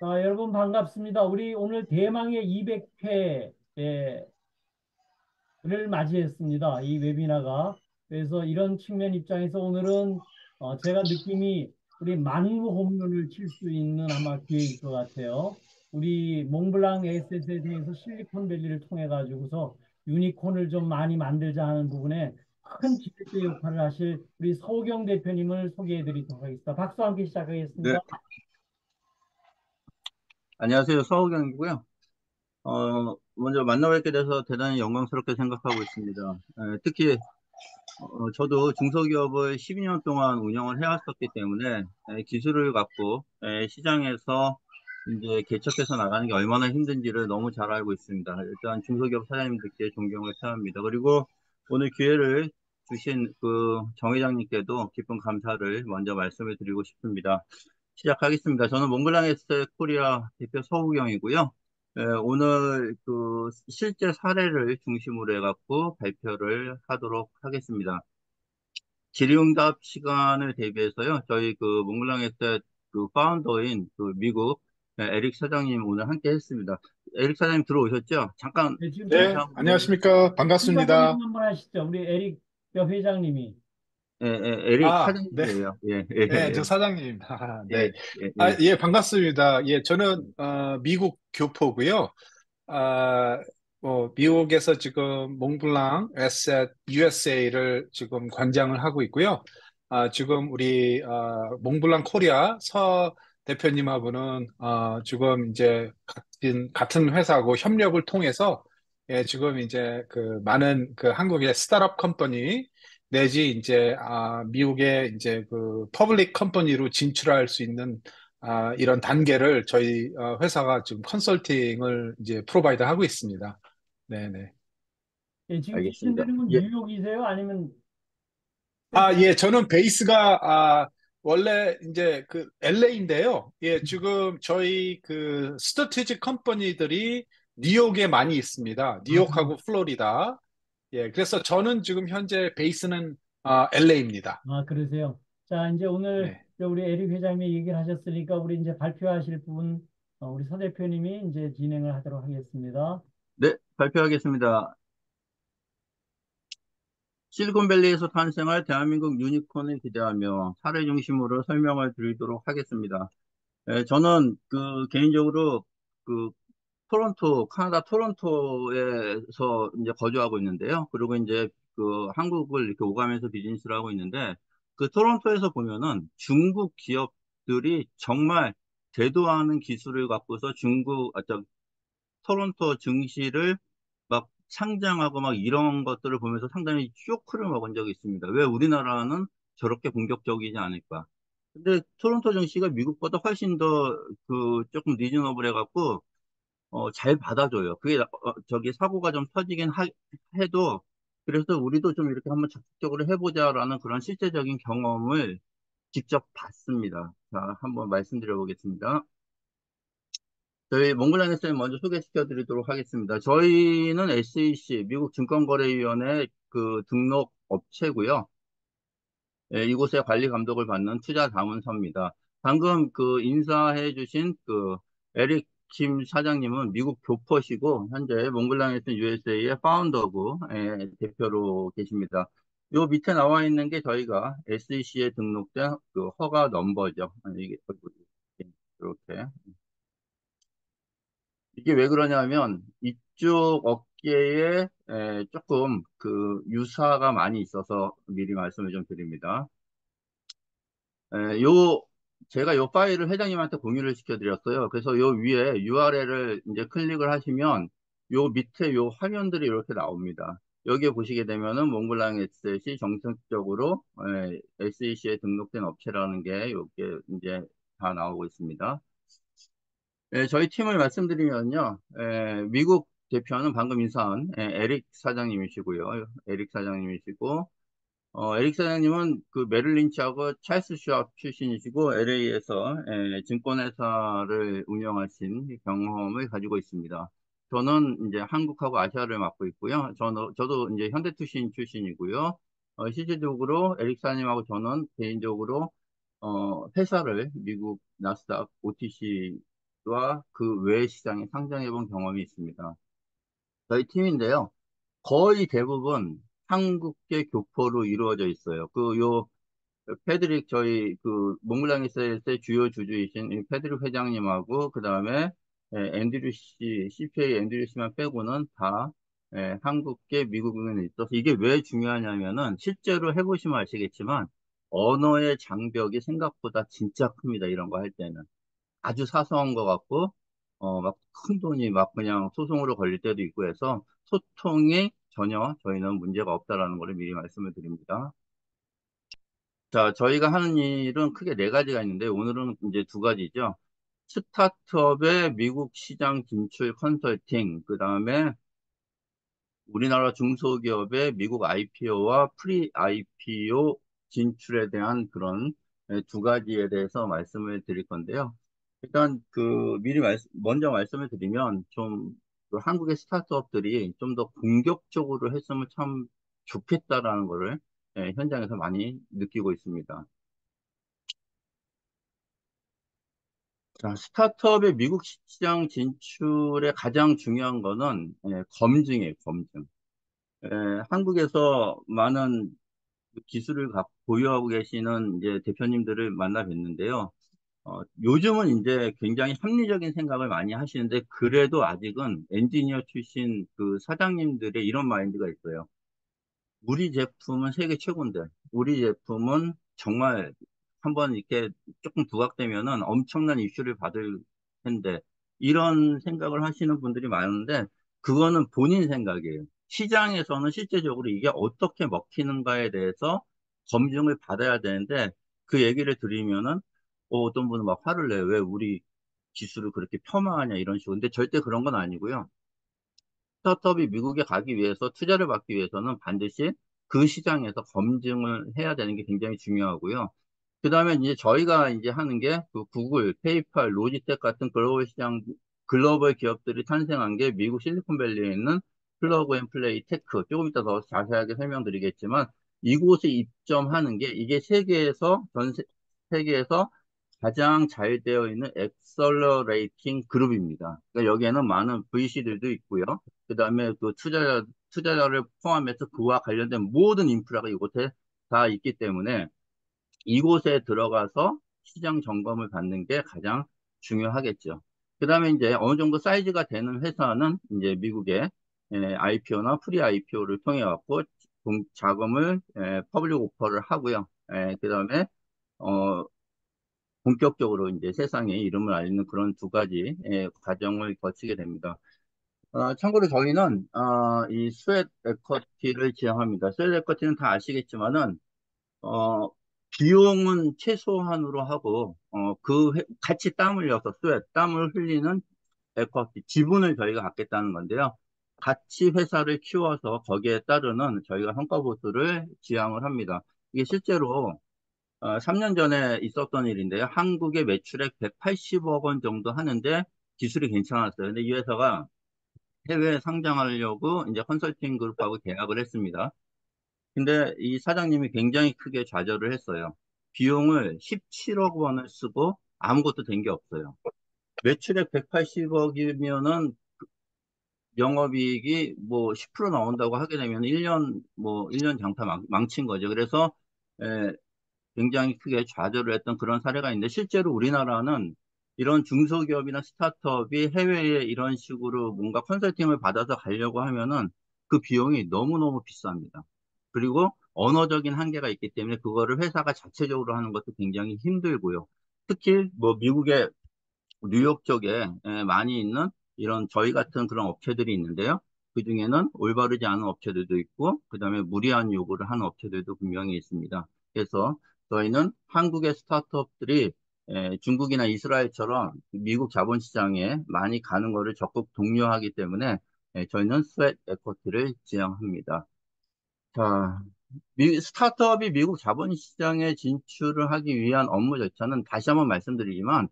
여러분 반갑습니다. 우리 오늘 대망의 200회를 맞이했습니다. 이 웨비나가. 그래서 이런 측면 입장에서 오늘은 제가 느낌이 우리 만무 홈런을 칠 수 있는 아마 기회일 것 같아요. 우리 몽블랑 에셋에 대해서 실리콘밸리를 통해 가지고서 유니콘을 좀 많이 만들자 하는 부분에 큰 지렛대 역할을 하실 우리 서우경 대표님을 소개해 드리도록 하겠습니다. 박수와 함께 네, 시작하겠습니다. 안녕하세요. 서우경이고요. 먼저 만나뵙게 돼서 대단히 영광스럽게 생각하고 있습니다. 특히 저도 중소기업을 12년 동안 운영을 해왔었기 때문에 기술을 갖고 시장에서 이제 개척해서 나가는 게 얼마나 힘든지를 너무 잘 알고 있습니다. 일단 중소기업 사장님들께 존경을 표합니다. 그리고 오늘 기회를 주신 그 정 회장님께도 깊은 감사를 먼저 말씀을 드리고 싶습니다. 시작하겠습니다. 저는 몽블랑에셋 코리아 대표 서우경이고요. 오늘 그 실제 사례를 중심으로 해갖고 발표를 하도록 하겠습니다. 질의응답 시간을 대비해서요. 저희 그 몽블랑에셋 그 파운더인 그 미국 에릭 사장님 오늘 함께 했습니다. 에릭 사장님 들어오셨죠? 잠깐 네, 지금 인사 저 네, 한번 안녕하십니까. 인사 소개 좀 반갑습니다. 한번 하시죠. 우리 에릭 여 회장님이. 에릭 네, 사장님이에요. 예, 예, 네, 저 예, 사장님. 예, 네. 예, 예. 예, 반갑습니다. 예, 저는, 미국 교포고요. 아, 미국에서 지금 몽블랑 에셋 USA를 지금 관장을 하고 있고요. 지금 우리, 몽블랑 코리아 서 대표님하고는, 지금 이제 같은 회사고 협력을 통해서, 예, 지금 이제 그 많은 그 한국의 스타트업 컴퍼니, 내지 이제, 미국의 이제 그 퍼블릭 컴퍼니로 진출할 수 있는 이런 단계를 저희 회사가 지금 컨설팅을 이제 프로바이드 하고 있습니다. 네네. 예, 지금 계신 알겠습니다. 데는 예, 뉴욕이세요? 아니면 예, 저는 베이스가 원래 이제 그 LA인데요. 예, 지금 저희 그 스트래티지 컴퍼니들이 뉴욕에 많이 있습니다. 아, 뉴욕하고 플로리다. 예, 그래서 저는 지금 현재 베이스는 LA입니다. 그러세요. 자, 이제 오늘 네. 우리 에릭 회장님이 얘기를 하셨으니까 우리 이제 발표하실 부분 우리 서 대표님이 이제 진행을 하도록 하겠습니다. 네, 발표하겠습니다. 실리콘밸리에서 탄생할 대한민국 유니콘을 기대하며 사례 중심으로 설명을 드리도록 하겠습니다. 저는 그 개인적으로 그 토론토, 카나다 토론토에서 이제 거주하고 있는데요. 그리고 이제 그 한국을 이렇게 오가면서 비즈니스를 하고 있는데 그 토론토에서 보면은 중국 기업들이 정말 대도하는 기술을 갖고서 토론토 증시를 막 상장하고 막 이런 것들을 보면서 상당히 쇼크를 먹은 적이 있습니다. 왜 우리나라는 저렇게 공격적이지 않을까? 근데 토론토 증시가 미국보다 훨씬 더 그 조금 리즈너블 해갖고 잘 받아줘요. 그게 저기 사고가 좀 해도 그래서 우리도 좀 이렇게 한번 적극적으로 해보자라는 그런 실제적인 경험을 직접 봤습니다. 자, 한번 말씀드려 보겠습니다. 저희 몽블랑에서 먼저 소개시켜 드리도록 하겠습니다. 저희는 SEC, 미국 증권거래위원회 그 등록 업체고요. 예, 이곳의 관리 감독을 받는 투자 자문사입니다. 방금 그 인사해 주신 그 에릭 김 사장님은 미국 교포시고 현재 몽블랑에서 USA의 파운더고 대표로 계십니다. 요 밑에 나와 있는 게 저희가 SEC에 등록된 그 허가 넘버죠. 이게 이렇게 이게 왜 그러냐면 이쪽 업계에 조금 그 유사가 많이 있어서 미리 말씀을 좀 드립니다. 요 제가 요 파일을 회장님한테 공유를 시켜드렸어요. 그래서 요 위에 URL을 이제 클릭을 하시면 요 밑에 요 화면들이 이렇게 나옵니다. 여기에 보시게 되면은 몽블랑 에셋이 정식적으로 SEC에 등록된 업체라는 게 요게 이제 다 나오고 있습니다. 저희 팀을 말씀드리면요. 미국 대표는 방금 인사한 에릭 사장님이시고요. 에릭 사장님이시고, 에릭 사장님은 그 메릴 린치하고 찰스 슈왑 출신이시고, LA에서 증권회사를 운영하신 경험을 가지고 있습니다. 저는 이제 한국하고 아시아를 맡고 있고요. 저도 이제 현대투신 출신이고요. 실질적으로 에릭 사장님하고 저는 개인적으로 회사를 미국 나스닥 OTC 시장과 그 외 시장에 상장해 본 경험이 있습니다. 저희 팀인데요. 거의 대부분 한국계 교포로 이루어져 있어요. 패드릭 저희 몽블랑에서의 주요 주주이신 이 패드릭 회장님하고 그다음에 앤드류 씨, CPA 앤드류 씨만 빼고는 다 한국계 미국인이 있어서 이게 왜 중요하냐면은 실제로 해보시면 아시겠지만 언어의 장벽이 생각보다 진짜 큽니다. 이런 거 할 때는. 아주 사소한 것 같고, 막 큰 돈이 막 그냥 소송으로 걸릴 때도 있고 해서 소통이 전혀 저희는 문제가 없다라는 것을 미리 말씀을 드립니다. 자, 저희가 하는 일은 크게 네 가지가 있는데 오늘은 이제 두 가지죠. 스타트업의 미국 시장 진출 컨설팅, 그 다음에 우리나라 중소기업의 미국 IPO와 프리 IPO 진출에 대한 그런 두 가지에 대해서 말씀을 드릴 건데요. 일단 먼저 말씀을 드리면 그 한국의 스타트업들이 좀 더 공격적으로 했으면 참 좋겠다라는 거를 현장에서 많이 느끼고 있습니다. 자, 스타트업의 미국 시장 진출에 가장 중요한 거는 검증이에요, 검증. 에, 한국에서 많은 기술을 보유하고 계시는 이제 대표님들을 만나 뵀는데요. 요즘은 이제 굉장히 합리적인 생각을 많이 하시는데, 그래도 아직은 엔지니어 출신 그 사장님들의 이런 마인드가 있어요. 우리 제품은 세계 최고인데, 우리 제품은 정말 한번 이렇게 조금 부각되면은 엄청난 이슈를 받을 텐데, 이런 생각을 하시는 분들이 많은데, 그거는 본인 생각이에요. 시장에서는 실제적으로 이게 어떻게 먹히는가에 대해서 검증을 받아야 되는데, 그 얘기를 드리면은, 어떤 분은 막 화를 내요. 왜 우리 기술을 그렇게 폄하하냐, 이런 식으로. 근데 절대 그런 건 아니고요. 스타트업이 미국에 가기 위해서 투자를 받기 위해서는 반드시 그 시장에서 검증을 해야 되는 게 굉장히 중요하고요. 그 다음에 이제 저희가 이제 하는 게 그 구글, 페이팔, 로지텍 같은 글로벌 기업들이 탄생한 게 미국 실리콘밸리에 있는 플러그 앤 플레이 테크. 조금 이따 더 자세하게 설명드리겠지만 이곳에 입점하는 게 이게 세계에서 가장 잘 되어 있는 엑셀러레이팅 그룹입니다. 그러니까 여기에는 많은 VC들도 있고요. 그 다음에 그 투자자를 포함해서 그와 관련된 모든 인프라가 이곳에 다 있기 때문에 이곳에 들어가서 시장 점검을 받는 게 가장 중요하겠죠. 그 다음에 이제 어느 정도 사이즈가 되는 회사는 이제 미국의 IPO나 프리 IPO를 통해 갖고 자금을 퍼블릭 오퍼를 하고요. 그 다음에 어, 본격적으로 이제 세상에 이름을 알리는 그런 두 가지 과정을 거치게 됩니다. 참고로 저희는 이 스웨트 에쿼티를 지향합니다. 스웨트 에쿼티는 다 아시겠지만은 어, 비용은 최소한으로 하고 같이 땀 흘려서 땀을 흘리는 에쿼티 지분을 저희가 갖겠다는 건데요. 같이 회사를 키워서 거기에 따르는 저희가 성과 보수를 지향을 합니다. 이게 실제로 3년 전에 있었던 일인데요. 한국의 매출액 180억 원 정도 하는데 기술이 괜찮았어요. 근데 이 회사가 해외에 상장하려고 이제 컨설팅 그룹하고 계약을 했습니다. 근데 이 사장님이 굉장히 크게 좌절을 했어요. 비용을 17억 원을 쓰고 아무것도 된 게 없어요. 매출액 180억이면은 영업이익이 뭐 10% 나온다고 하게 되면 1년 장사 망친 거죠. 그래서 굉장히 크게 좌절을 했던 그런 사례가 있는데 실제로 우리나라는 이런 중소기업이나 스타트업이 해외에 이런 식으로 뭔가 컨설팅을 받아서 가려고 하면은 그 비용이 너무너무 비쌉니다. 그리고 언어적인 한계가 있기 때문에 그거를 회사가 자체적으로 하는 것도 굉장히 힘들고요. 특히 뭐 미국의 뉴욕 쪽에 많이 있는 이런 저희 같은 그런 업체들이 있는데요. 그 중에는 올바르지 않은 업체들도 있고, 그 다음에 무리한 요구를 하는 업체들도 분명히 있습니다. 그래서 저희는 한국의 스타트업들이 중국이나 이스라엘처럼 미국 자본시장에 많이 가는 것을 적극 독려하기 때문에 저희는 스웨트 에쿼티를 지향합니다. 자, 스타트업이 미국 자본시장에 진출을 하기 위한 업무 절차는 다시 한번 말씀드리지만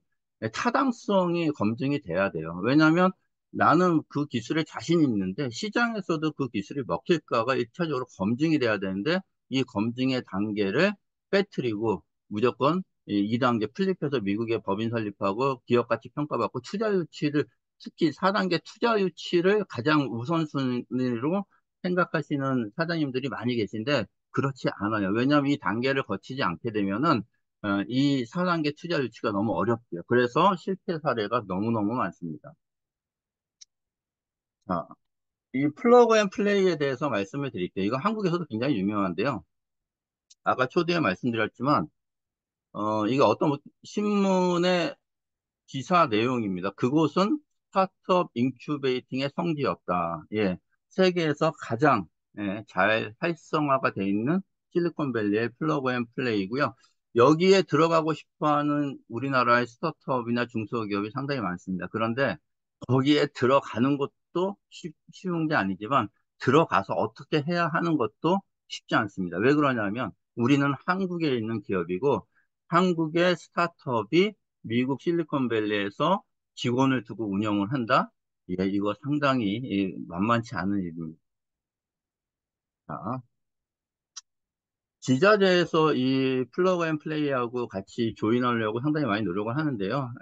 타당성이 검증이 돼야 돼요. 왜냐하면 나는 그 기술에 자신이 있는데 시장에서도 그 기술이 먹힐까가 1차적으로 검증이 돼야 되는데 이 검증의 단계를 빼뜨리고 무조건 이 2단계 플립해서 미국의 법인 설립하고 기업 가치 평가받고 투자 유치를 특히 4단계 투자 유치를 가장 우선순위로 생각하시는 사장님들이 많이 계신데 그렇지 않아요. 왜냐하면 이 단계를 거치지 않게 되면은 이 4단계 투자 유치가 너무 어렵고요. 그래서 실패 사례가 너무너무 많습니다. 자, 이 플러그 앤 플레이에 대해서 말씀을 드릴게요. 이거 한국에서도 굉장히 유명한데요. 아까 초대에 말씀드렸지만 이게 어떤 신문의 기사 내용입니다. 그곳은 스타트업 인큐베이팅의 성지였다. 예, 세계에서 가장 잘 활성화가 돼 있는 실리콘밸리의 플러그 앤 플레이고요. 여기에 들어가고 싶어하는 우리나라의 스타트업이나 중소기업이 상당히 많습니다. 그런데 거기에 들어가는 것도 쉬운 게 아니지만 들어가서 어떻게 해야 하는 것도 쉽지 않습니다. 왜 그러냐면 우리는 한국에 있는 기업이고 한국의 스타트업이 미국 실리콘밸리에서 직원을 두고 운영을 한다? 예, 이거 상당히 만만치 않은 일입니다. 지자체에서 이 플러그 앤 플레이하고 같이 조인하려고 상당히 많이 노력을 하는데요.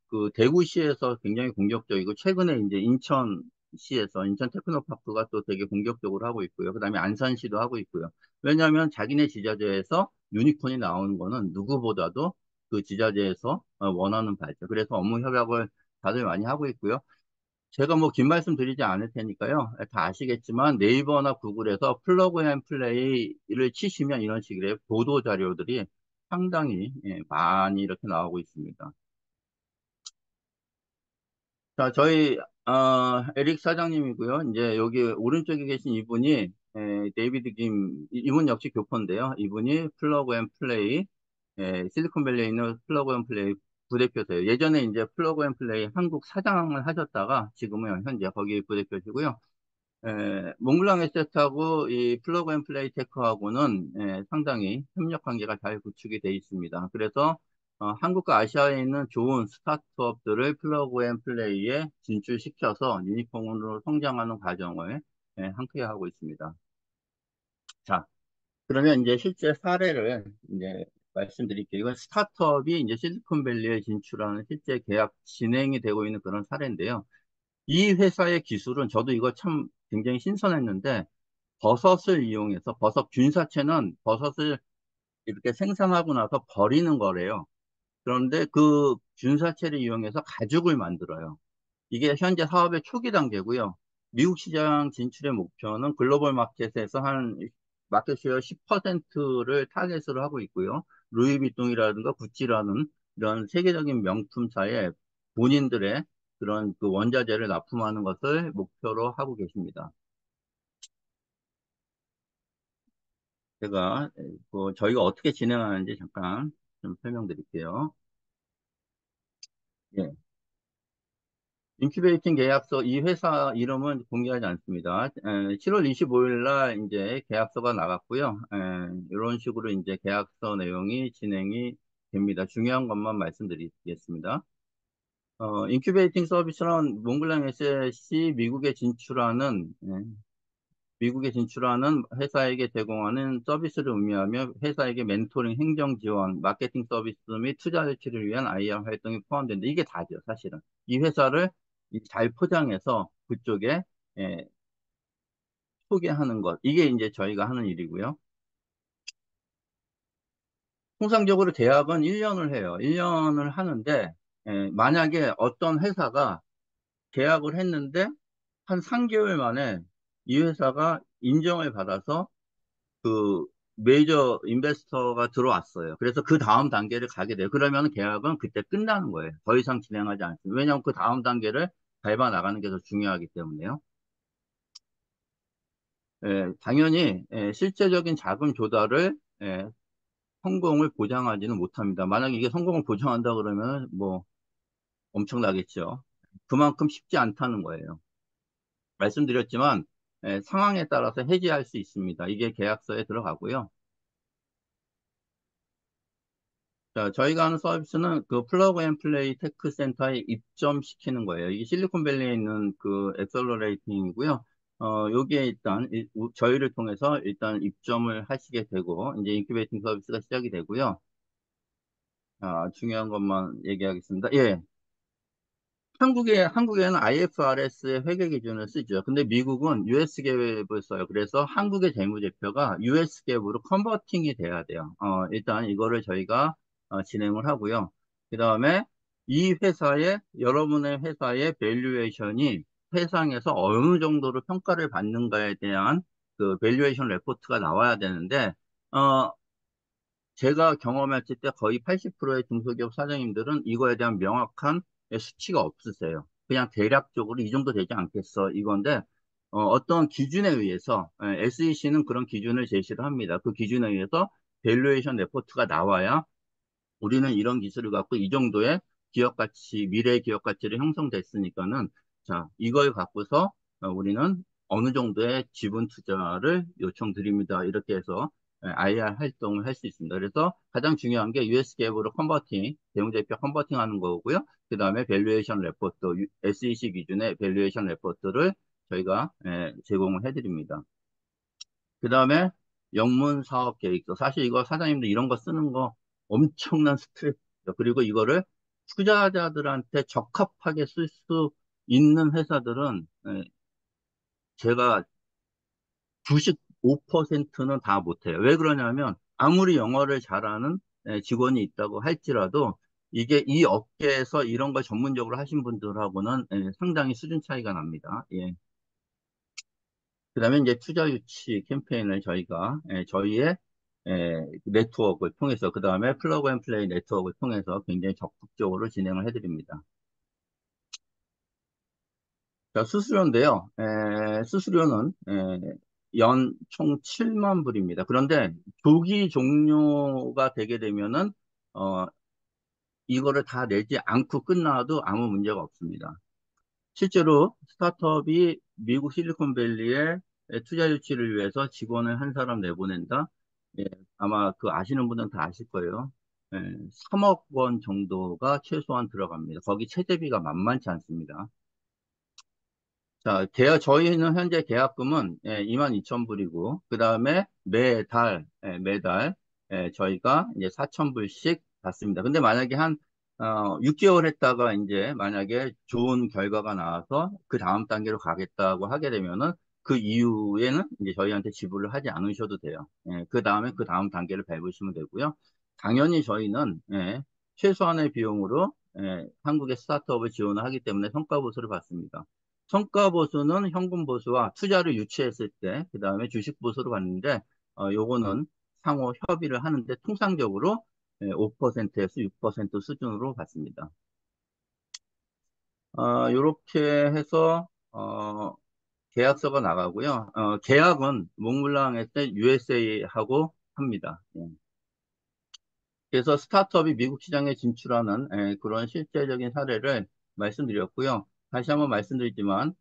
그 대구시에서 굉장히 공격적이고 최근에 이제 인천시에서 인천 테크노파크가 또 되게 공격적으로 하고 있고요. 그다음에 안산시도 하고 있고요. 왜냐하면 자기네 지자체에서 유니콘이 나오는 거는 누구보다도 그 지자체에서 원하는 바죠. 그래서 업무 협약을 다들 많이 하고 있고요. 제가 뭐 긴 말씀 드리지 않을 테니까요. 다 아시겠지만 네이버나 구글에서 플러그 앤 플레이를 치시면 이런 식의 보도 자료들이 상당히 많이 이렇게 나오고 있습니다. 자, 저희 에릭 사장님이고요. 이제 여기 오른쪽에 계신 이분이 데이비드 김 이분 역시 교포인데요. 이분이 플러그 앤 플레이 실리콘밸리에 있는 플러그 앤 플레이 부대표세요. 예전에 이제 플러그 앤 플레이 한국 사장을 하셨다가 지금은 현재 거기 부대표시고요. 몽블랑 에셋하고 이 플러그 앤 플레이 테크하고는 상당히 협력 관계가 잘 구축이 되어 있습니다. 그래서 한국과 아시아에 있는 좋은 스타트업들을 플러그 앤 플레이에 진출시켜서 유니콘으로 성장하는 과정을 함께 하고 있습니다. 자, 그러면 이제 실제 사례를 이제 말씀드릴게요. 이건 스타트업이 이제 실리콘밸리에 진출하는 실제 계약 진행이 되고 있는 그런 사례인데요. 이 회사의 기술은 저도 이거 참 굉장히 신선했는데 버섯을 이용해서 버섯 균사체는 버섯을 이렇게 생산하고 나서 버리는 거래요. 그런데 그 균사체를 이용해서 가죽을 만들어요. 이게 현재 사업의 초기 단계고요. 미국 시장 진출의 목표는 글로벌 마켓에서 한 마켓 쉐어 10%를 타겟으로 하고 있고요. 루이비통이라든가 구찌라는 이런 세계적인 명품사에 본인들의 그런 그 원자재를 납품하는 것을 목표로 하고 계십니다. 제가 저희가 어떻게 진행하는지 잠깐 좀 설명드릴게요. 예. 인큐베이팅 계약서, 이 회사 이름은 공개하지 않습니다. 7월 25일 날 이제 계약서가 나갔고요. 이런 식으로 이제 계약서 내용이 진행이 됩니다. 중요한 것만 말씀드리겠습니다. 인큐베이팅 서비스는 몽블랑 에셋이 미국에 진출하는 회사에게 제공하는 서비스를 의미하며 회사에게 멘토링, 행정 지원, 마케팅 서비스 및 투자 유치를 위한 IR 활동이 포함된다. 이게 다죠, 사실은. 이 회사를 잘 포장해서 그쪽에 예, 소개하는 것. 이게 이제 저희가 하는 일이고요. 통상적으로 계약은 1년을 해요. 1년을 하는데 만약에 어떤 회사가 계약을 했는데 한 3개월 만에 이 회사가 인정을 받아서 그 메이저 인베스터가 들어왔어요. 그래서 그 다음 단계를 가게 돼요. 그러면 계약은 그때 끝나는 거예요. 더 이상 진행하지 않습니다. 왜냐하면 그 다음 단계를 밟아 나가는 게 더 중요하기 때문에요. 당연히 실제적인 자금 조달을 성공을 보장하지는 못합니다. 만약에 이게 성공을 보장한다 그러면 뭐 엄청나겠죠. 그만큼 쉽지 않다는 거예요. 말씀드렸지만 상황에 따라서 해지할 수 있습니다. 이게 계약서에 들어가고요. 자, 저희가 하는 서비스는 그 플러그 앤 플레이 테크 센터에 입점시키는 거예요. 이게 실리콘밸리에 있는 그 엑셀러레이팅이고요. 여기에 일단 저희를 통해서 일단 입점을 하시게 되고 이제 인큐베이팅 서비스가 시작이 되고요. 중요한 것만 얘기하겠습니다. 예. 한국에는 IFRS의 회계 기준을 쓰죠. 근데 미국은 US 갭을 써요. 그래서 한국의 재무제표가 US 갭으로 컨버팅이 돼야 돼요. 일단 이거를 저희가 진행을 하고요. 그 다음에 여러분의 회사의 밸류에이션이 세상에서 어느 정도로 평가를 받는가에 대한 그 밸류에이션 레포트가 나와야 되는데, 어, 제가 경험했을 때 거의 80%의 중소기업 사장님들은 이거에 대한 명확한 수치가 없으세요. 그냥 대략적으로 이 정도 되지 않겠어 이건데, 떤 기준에 의해서 SEC는 그런 기준을 제시를 합니다. 그 기준에 의해서 밸류에이션 레포트가 나와야 우리는 이런 기술을 갖고 이 정도의 기업 가치, 미래의 기업 가치를 형성됐으니까는, 자, 이걸 갖고서 우리는 어느 정도의 지분 투자를 요청드립니다. 이렇게 해서 IR 활동을 할 수 있습니다. 그래서 가장 중요한 게 US 갭으로 컨버팅, 대형제표 컨버팅 하는 거고요. 그 다음에 밸류에이션 레포트, SEC 기준의 밸류에이션 레포트를 저희가 제공을 해드립니다. 그 다음에 영문 사업 계획서. 사실 이거 사장님들 이런 거 쓰는 거 엄청난 스트레스죠. 그리고 이거를 투자자들한테 적합하게 쓸 수 있는 회사들은 제가 95%는 다 못해요. 왜 그러냐면 아무리 영어를 잘하는 직원이 있다고 할지라도 이게 이 업계에서 이런 걸 전문적으로 하신 분들하고는 상당히 수준 차이가 납니다. 예. 그다음에 이제 투자 유치 캠페인을 저희가 저희의 네트워크를 통해서 그다음에 플러그 앤 플레이 네트워크를 통해서 굉장히 적극적으로 진행을 해드립니다. 자, 수수료인데요. 수수료는 연 총 7만 불입니다. 그런데 조기 종료가 되게 되면은 어, 이거를 다 내지 않고 끝나도 아무 문제가 없습니다. 실제로 스타트업이 미국 실리콘밸리에 투자 유치를 위해서 직원을 한 사람 내보낸다. 예, 아마 그 아시는 분은 다 아실 거예요. 3억 원 정도가 최소한 들어갑니다. 거기 채대비가 만만치 않습니다. 자, 저희는 현재 계약금은 22,000불이고, 그 다음에 매달, 저희가 이제 4,000불씩 받습니다. 근데 만약에 6개월 했다가 이제 만약에 좋은 결과가 나와서 그 다음 단계로 가겠다고 하게 되면은 그 이후에는 이제 저희한테 지불을 하지 않으셔도 돼요. 그 다음에 그 다음 단계를 밟으시면 되고요. 당연히 저희는 최소한의 비용으로 한국의 스타트업을 지원을 하기 때문에 성과보수를 받습니다. 성과보수는 현금보수와 투자를 유치했을 때, 그 다음에 주식보수로 받는데, 요거는 상호 협의를 하는데 통상적으로 5%에서 6% 수준으로 받습니다. 요렇게 해서, 계약서가 나가고요. 계약은 몽블랑에서 USA하고 합니다. 예. 그래서 스타트업이 미국 시장에 진출하는 그런 실제적인 사례를 말씀드렸고요. 다시 한번 말씀드리지만,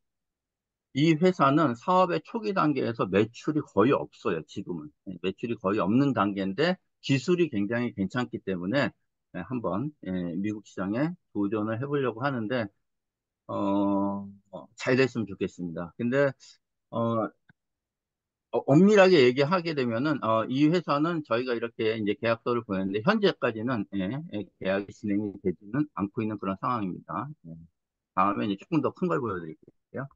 이 회사는 사업의 초기 단계에서 매출이 거의 없어요, 지금은. 매출이 거의 없는 단계인데 기술이 굉장히 괜찮기 때문에 한번 미국 시장에 도전을 해보려고 하는데, 잘 됐으면 좋겠습니다. 근데, 어, 엄밀하게 얘기하게 되면은, 이 회사는 저희가 이렇게 이제 계약서를 보냈는데, 현재까지는, 계약이 진행이 되지는 않고 있는 그런 상황입니다. 다음에 이제 조금 더 큰 걸 보여드릴게요.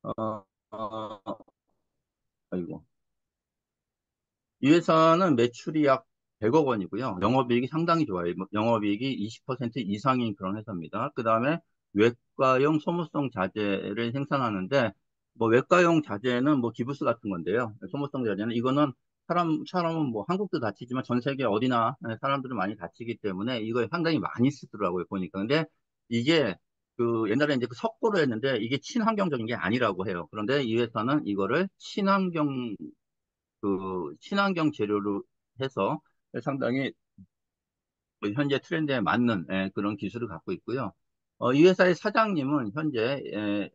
어, 어, 아이고. 이 회사는 매출이 약 100억 원이고요. 영업이익이 상당히 좋아요. 뭐 영업이익이 20% 이상인 그런 회사입니다. 그 다음에 외과용 소모성 자재를 생산하는데, 뭐 외과용 자재는 뭐 기부스 같은 건데요. 소모성 자재는 이거는 사람은 뭐 한국도 다치지만 전 세계 어디나 사람들은 많이 다치기 때문에 이걸 상당히 많이 쓰더라고요. 보니까. 근데 이게 그 옛날에 이제 그 석고로 했는데 이게 친환경적인 게 아니라고 해요. 그런데 이 회사는 이거를 친환경 재료로 해서 상당히 현재 트렌드에 맞는 그런 기술을 갖고 있고요. 이 회사의 사장님은 현재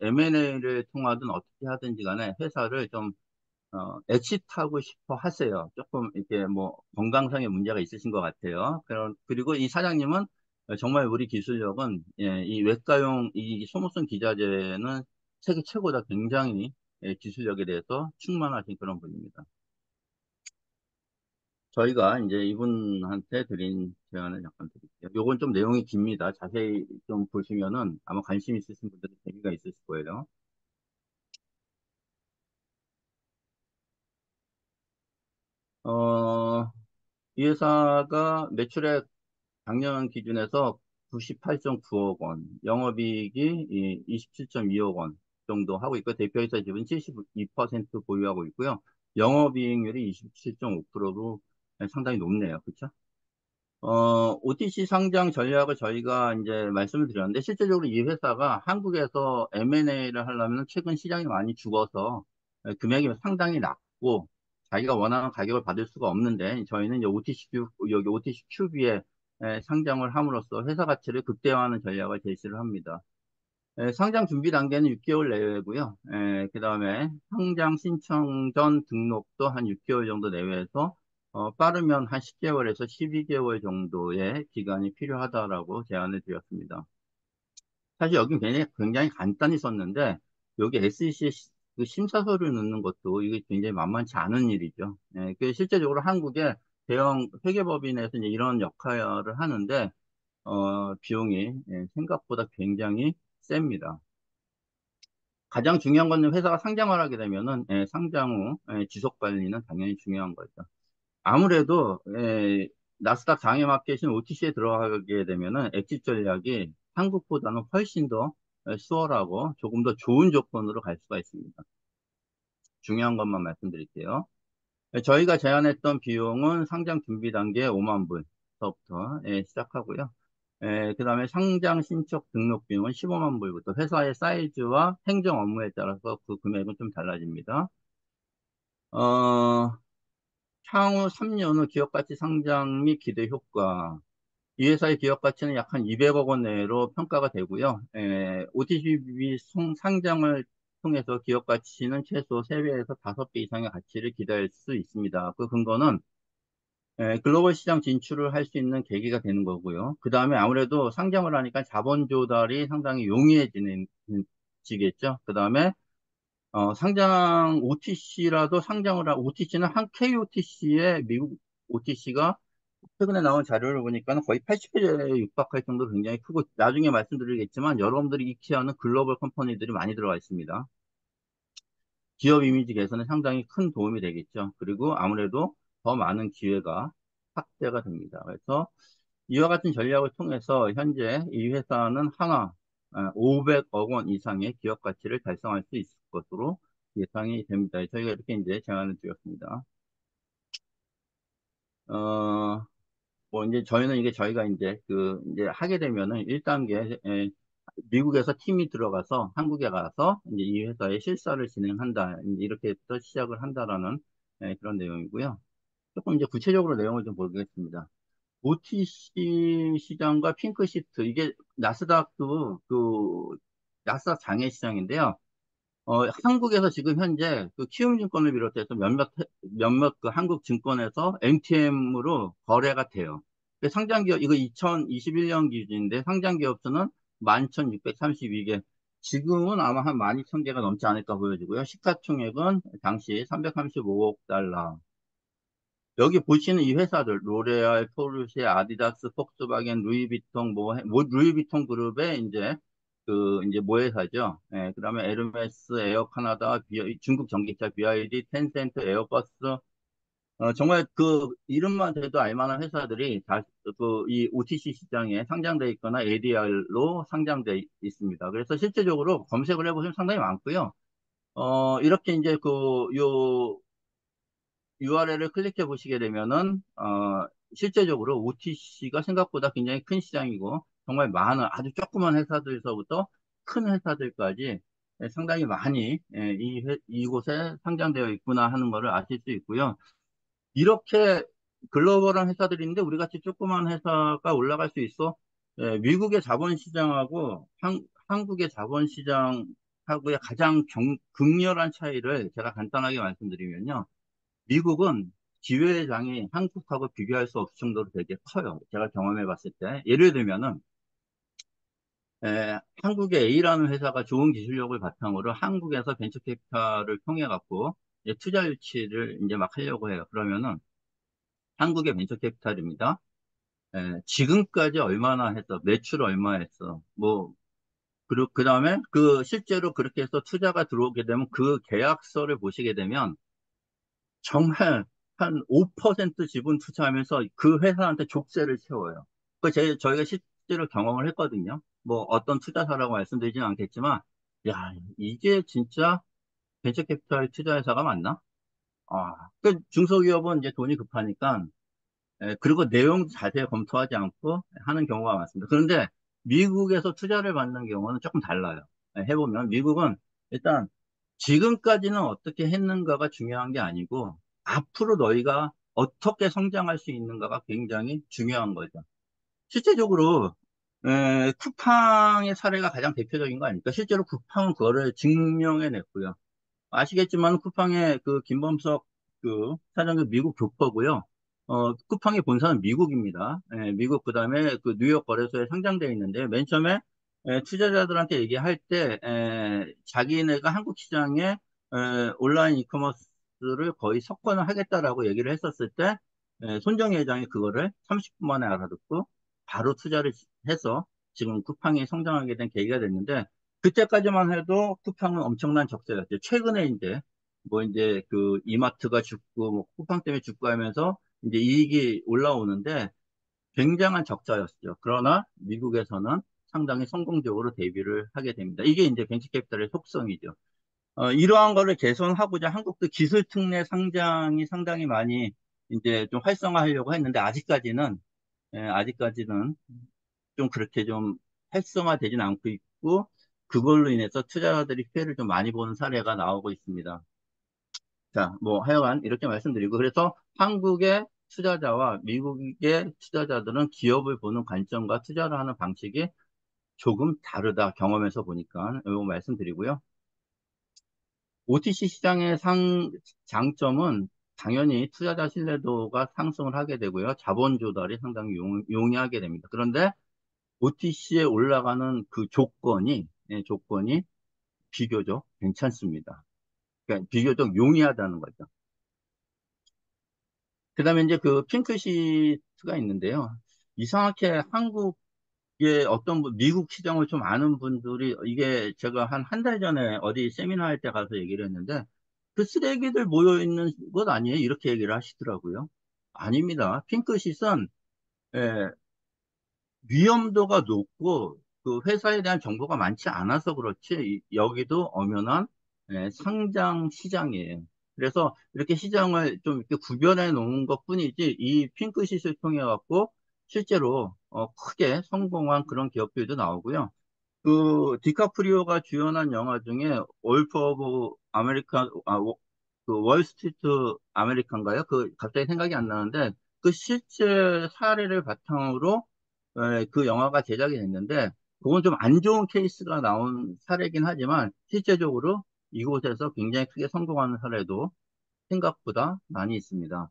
M&A를 통하든 어떻게 하든지 간에 회사를 좀 엑시트하고 싶어 하세요. 조금 이렇게 뭐 건강상의 문제가 있으신 것 같아요. 그리고 이 사장님은 정말 우리 기술력은 이 외과용 이 소모성 기자재는 세계 최고다. 굉장히 기술력에 대해서 충만하신 그런 분입니다. 저희가 이제 이분한테 드린 제안을 약간 드릴게요. 요건 좀 내용이 깁니다. 자세히 좀 보시면은 아마 관심 있으신 분들은 재미가 있으실 거예요. 어, 이 회사가 매출액 작년 기준에서 98.9억 원, 영업이익이 27.2억 원 정도 하고 있고, 대표이사 지분 72% 보유하고 있고요. 영업이익률이 27.5%로 상당히 높네요. 그렇죠? OTC 상장 전략을 저희가 이제 말씀을 드렸는데, 실제적으로 이 회사가 한국에서 M&A를 하려면 최근 시장이 많이 죽어서 금액이 상당히 낮고, 자기가 원하는 가격을 받을 수가 없는데, 저희는 이제 여기 OTC 큐비에 상장을 함으로써 회사 가치를 극대화하는 전략을 제시를 합니다. 상장 준비 단계는 6개월 내외고요. 그 다음에 상장 신청 전 등록도 한 6개월 정도 내외에서 빠르면 한 10개월에서 12개월 정도의 기간이 필요하다라고 제안을 드렸습니다. 사실 여기 굉장히 간단히 썼는데 여기 SEC에 그 심사 서류 넣는 것도 이게 굉장히 만만치 않은 일이죠. 그 실제적으로 한국의 대형 회계법인에서 이제 이런 역할을 하는데 비용이 생각보다 굉장히 셉니다. 가장 중요한 건 회사가 상장을 하게 되면은 상장 후 지속 관리는 당연히 중요한 거죠. 아무래도 나스닥 장외 마켓인 OTC에 들어가게 되면은 엑짓 전략이 한국보다는 훨씬 더 수월하고 조금 더 좋은 조건으로 갈 수가 있습니다. 중요한 것만 말씀드릴게요. 저희가 제안했던 비용은 상장 준비 단계 5만 불서부터 시작하고요. 그 다음에 상장 신청 등록 비용은 15만 불부터 회사의 사이즈와 행정 업무에 따라서 그 금액은 좀 달라집니다. 어, 향후 3년 후 기업 가치 상장 및 기대 효과. 이 회사의 기업 가치는 약 한 200억 원 내로 평가가 되고요. OTC 상장을 통해서 기업 가치는 최소 3배에서 5배 이상의 가치를 기대할 수 있습니다. 그 근거는 글로벌 시장 진출을 할 수 있는 계기가 되는 거고요. 그 다음에 아무래도 상장을 하니까 자본 조달이 상당히 지겠죠. 그 다음에 상장 OTC라도 OTC는 한 KOTC에 미국 OTC가 최근에 나온 자료를 보니까 거의 80회에 육박할 정도로 굉장히 크고 나중에 말씀드리겠지만 여러분들이 익히 아는 글로벌 컴퍼니들이 많이 들어가 있습니다. 기업 이미지 개선에 상당히 큰 도움이 되겠죠. 그리고 아무래도 더 많은 기회가 확대가 됩니다. 그래서 이와 같은 전략을 통해서 현재 이 회사는 500억 원 이상의 기업 가치를 달성할 수 있을 것으로 예상이 됩니다. 저희가 이렇게 이제 제안을 드렸습니다. 어, 뭐 이제 저희는 이게 저희가 이제 하게 되면은 1단계 미국에서 팀이 들어가서 한국에 가서 이제 이 회사의 실사를 진행한다. 이제 이렇게부터 시작을 한다라는 그런 내용이고요. 조금 이제 구체적으로 내용을 좀 보겠습니다. OTC 시장과 핑크시트, 이게 나스닥 장외 시장인데요. 한국에서 지금 현재 그 키움증권을 비롯해서 몇몇 그 한국 증권에서 MTM으로 거래가 돼요. 상장기업, 이거 2021년 기준인데 상장기업 수는 11,632개. 지금은 아마 한 12,000개가 넘지 않을까 보여지고요. 시가총액은 당시 335억 달러. 여기 보시는 이 회사들, 로레알, 포르쉐, 아디다스, 폭스바겐, 루이비통, 루이비통 그룹의 이제 모회사죠. 그다음에 에르메스, 에어 카나다, 중국 전기차, BYD, 텐센트, 에어버스, 정말 그 이름만 대도 알만한 회사들이 이 OTC 시장에 상장돼 있거나 ADR로 상장돼 있습니다. 그래서 실제적으로 검색을 해보시면 상당히 많고요. 이렇게 이제 요 URL을 클릭해 보시게 되면은, 실제적으로 OTC가 생각보다 굉장히 큰 시장이고, 정말 많은 아주 조그만 회사들서부터 큰 회사들까지 상당히 많이 이곳에 상장되어 있구나 하는 것을 아실 수 있고요. 이렇게 글로벌한 회사들인데 우리 같이 조그만 회사가 올라갈 수 있어? 미국의 자본시장하고 한국의 자본시장하고의 가장 극렬한 차이를 제가 간단하게 말씀드리면요. 미국은 기회의 장이 한국하고 비교할 수 없을 정도로 되게 커요. 제가 경험해 봤을 때. 예를 들면은, 한국의 A라는 회사가 좋은 기술력을 바탕으로 한국에서 벤처캐피탈을 통해 갖고 투자 유치를 이제 막 하려고 해요. 그러면은 한국의 벤처 캐피탈입니다. 지금까지 얼마나 했어? 매출 얼마 했어? 뭐, 그리고 그 다음에 그 실제로 그렇게 해서 투자가 들어오게 되면 그 계약서를 보시게 되면 정말 한 5% 지분 투자하면서 그 회사한테 족쇄를 채워요. 저희가 실제로 경험을 했거든요. 뭐 어떤 투자사라고 말씀드리진 않겠지만, 야, 이게 진짜 벤처캐피탈 투자회사가 맞나? 그 중소기업은 이제 돈이 급하니까 그리고 내용 자세히 검토하지 않고 하는 경우가 많습니다. 그런데 미국에서 투자를 받는 경우는 조금 달라요. 해보면 미국은 일단 지금까지는 어떻게 했는가가 중요한 게 아니고 앞으로 너희가 어떻게 성장할 수 있는가가 굉장히 중요한 거죠. 실제적으로 쿠팡의 사례가 가장 대표적인 거 아닙니까? 실제로 쿠팡은 그거를 증명해냈고요. 아시겠지만 쿠팡의 그 김범석 그 사장은 미국 교포고요. 쿠팡의 본사는 미국입니다. 미국 그다음에 그 뉴욕 거래소에 상장되어 있는데 맨 처음에 투자자들한테 얘기할 때 자기네가 한국 시장에 온라인 이커머스를 거의 석권을 하겠다라고 얘기를 했었을 때 손정희 회장이 그거를 30분 만에 알아듣고 바로 투자를 해서 지금 쿠팡이 성장하게 된 계기가 됐는데 그때까지만 해도 쿠팡은 엄청난 적자였죠. 최근에 이제 뭐 이제 그 이마트가 죽고 뭐 쿠팡 때문에 죽고 하면서 이제 이익이 올라오는데 굉장한 적자였죠. 그러나 미국에서는 상당히 성공적으로 데뷔를 하게 됩니다. 이게 이제 벤처캐피탈의 속성이죠. 이러한 거를 개선하고자 한국도 기술 특례 상장이 상당히 많이 이제 좀 활성화하려고 했는데 아직까지는 좀 그렇게 좀 활성화되진 않고 있고 그걸로 인해서 투자자들이 피해를 좀 많이 보는 사례가 나오고 있습니다. 자, 뭐 하여간 이렇게 말씀드리고 그래서 한국의 투자자와 미국의 투자자들은 기업을 보는 관점과 투자를 하는 방식이 조금 다르다 경험에서 보니까 이거 말씀드리고요. OTC 시장의 장점은 당연히 투자자 신뢰도가 상승을 하게 되고요. 자본 조달이 상당히 용이하게 됩니다. 그런데 OTC에 올라가는 그 조건이 비교적 괜찮습니다. 그러니까 비교적 용이하다는 거죠. 그 다음에 이제 그 핑크시트가 있는데요. 이상하게 한국의 미국 시장을 좀 아는 분들이 이게 제가 한 달 전에 어디 세미나 할 때 가서 얘기를 했는데 그 쓰레기들 모여있는 것 아니에요? 이렇게 얘기를 하시더라고요. 아닙니다. 핑크시트는 위험도가 높고 그 회사에 대한 정보가 많지 않아서 그렇지 여기도 엄연한 상장 시장이에요. 그래서 이렇게 시장을 좀 이렇게 구별해 놓은 것뿐이지 이 핑크빛을 통해 갖고 실제로 크게 성공한 그런 기업들도 나오고요. 그 디카프리오가 주연한 영화 중에 월프 오브 아메리카 그 월스트리트 아메리칸가요? 그 갑자기 생각이 안 나는데 그 실제 사례를 바탕으로 그 영화가 제작이 됐는데 그건 좀 안 좋은 케이스가 나온 사례긴 하지만 실제적으로 이곳에서 굉장히 크게 성공하는 사례도 생각보다 많이 있습니다.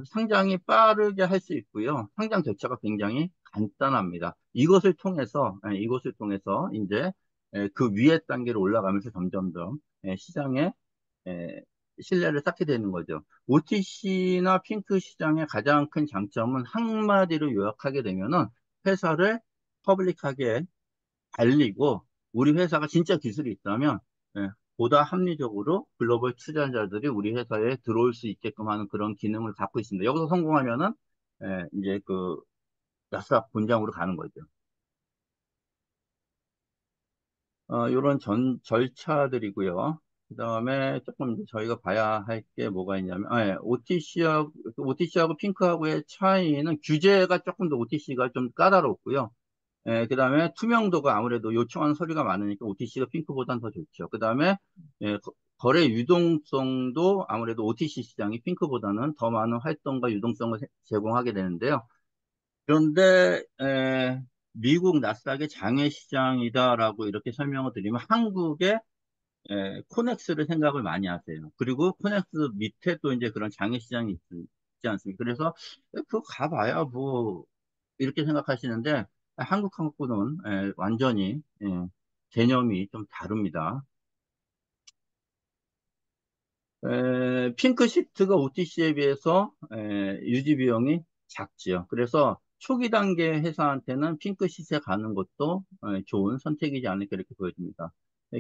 상장이 빠르게 할 수 있고요. 상장 절차가 굉장히 간단합니다. 이것을 통해서 이제 그 위에 단계로 올라가면서 점점점 시장에 에, 신뢰를 쌓게 되는 거죠. OTC나 핑크 시장의 가장 큰 장점은 한마디로 요약하게 되면은 회사를 퍼블릭하게 알리고 우리 회사가 진짜 기술이 있다면 보다 합리적으로 글로벌 투자자들이 우리 회사에 들어올 수 있게끔 하는 그런 기능을 갖고 있습니다. 여기서 성공하면은 이제 그 나스닥 본장으로 가는 거죠. 요런 절차들이고요. 그 다음에 조금 이제 저희가 봐야 할 게 뭐가 있냐면, OTC하고 핑크하고의 차이는 규제가 조금 더 OTC가 좀 까다롭고요. 그 다음에 투명도가 아무래도 요청하는 서류가 많으니까 OTC가 핑크보다는 더 좋죠. 그 다음에 거래 유동성도 아무래도 OTC 시장이 핑크보다는 더 많은 활동과 유동성을 제공하게 되는데요. 그런데 미국 나스닥의 장외 시장이다라고 이렇게 설명을 드리면 한국의 코넥스를 생각을 많이 하세요. 그리고 코넥스 밑에 또 이제 그런 장외 시장이 있지 않습니까? 그래서 그거 가봐야 뭐 이렇게 생각하시는데 한국하고는 완전히 개념이 좀 다릅니다. 핑크 시트가 OTC에 비해서 유지 비용이 작지요. 그래서 초기 단계 회사한테는 핑크 시트에 가는 것도 좋은 선택이지 않을까 이렇게 보여집니다.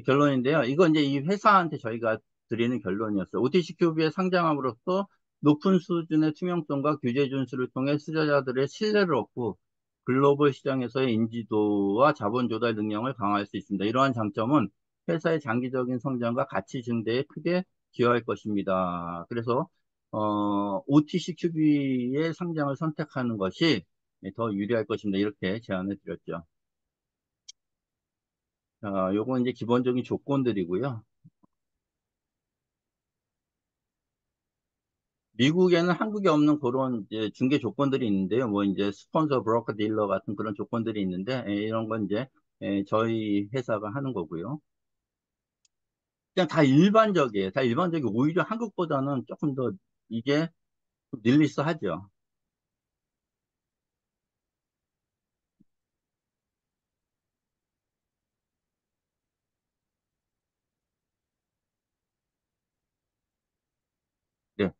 결론인데요. 이건 이제 이 회사한테 저희가 드리는 결론이었어요. OTC 큐브에 상장함으로써 높은 수준의 투명성과 규제 준수를 통해 투자자들의 신뢰를 얻고 글로벌 시장에서의 인지도와 자본 조달 능력을 강화할 수 있습니다. 이러한 장점은 회사의 장기적인 성장과 가치 증대에 크게 기여할 것입니다. 그래서 OTC 큐비의 상장을 선택하는 것이 더 유리할 것입니다. 이렇게 제안을 드렸죠. 자, 요건 이제 기본적인 조건들이고요. 미국에는 한국에 없는 그런 이제 중개 조건들이 있는데요. 뭐 이제 스폰서, 브로커, 딜러 같은 그런 조건들이 있는데 이런 건 이제 저희 회사가 하는 거고요. 그냥 다 일반적이에요. 다 일반적이고 오히려 한국보다는 조금 더 이게 닐리스하죠. 네.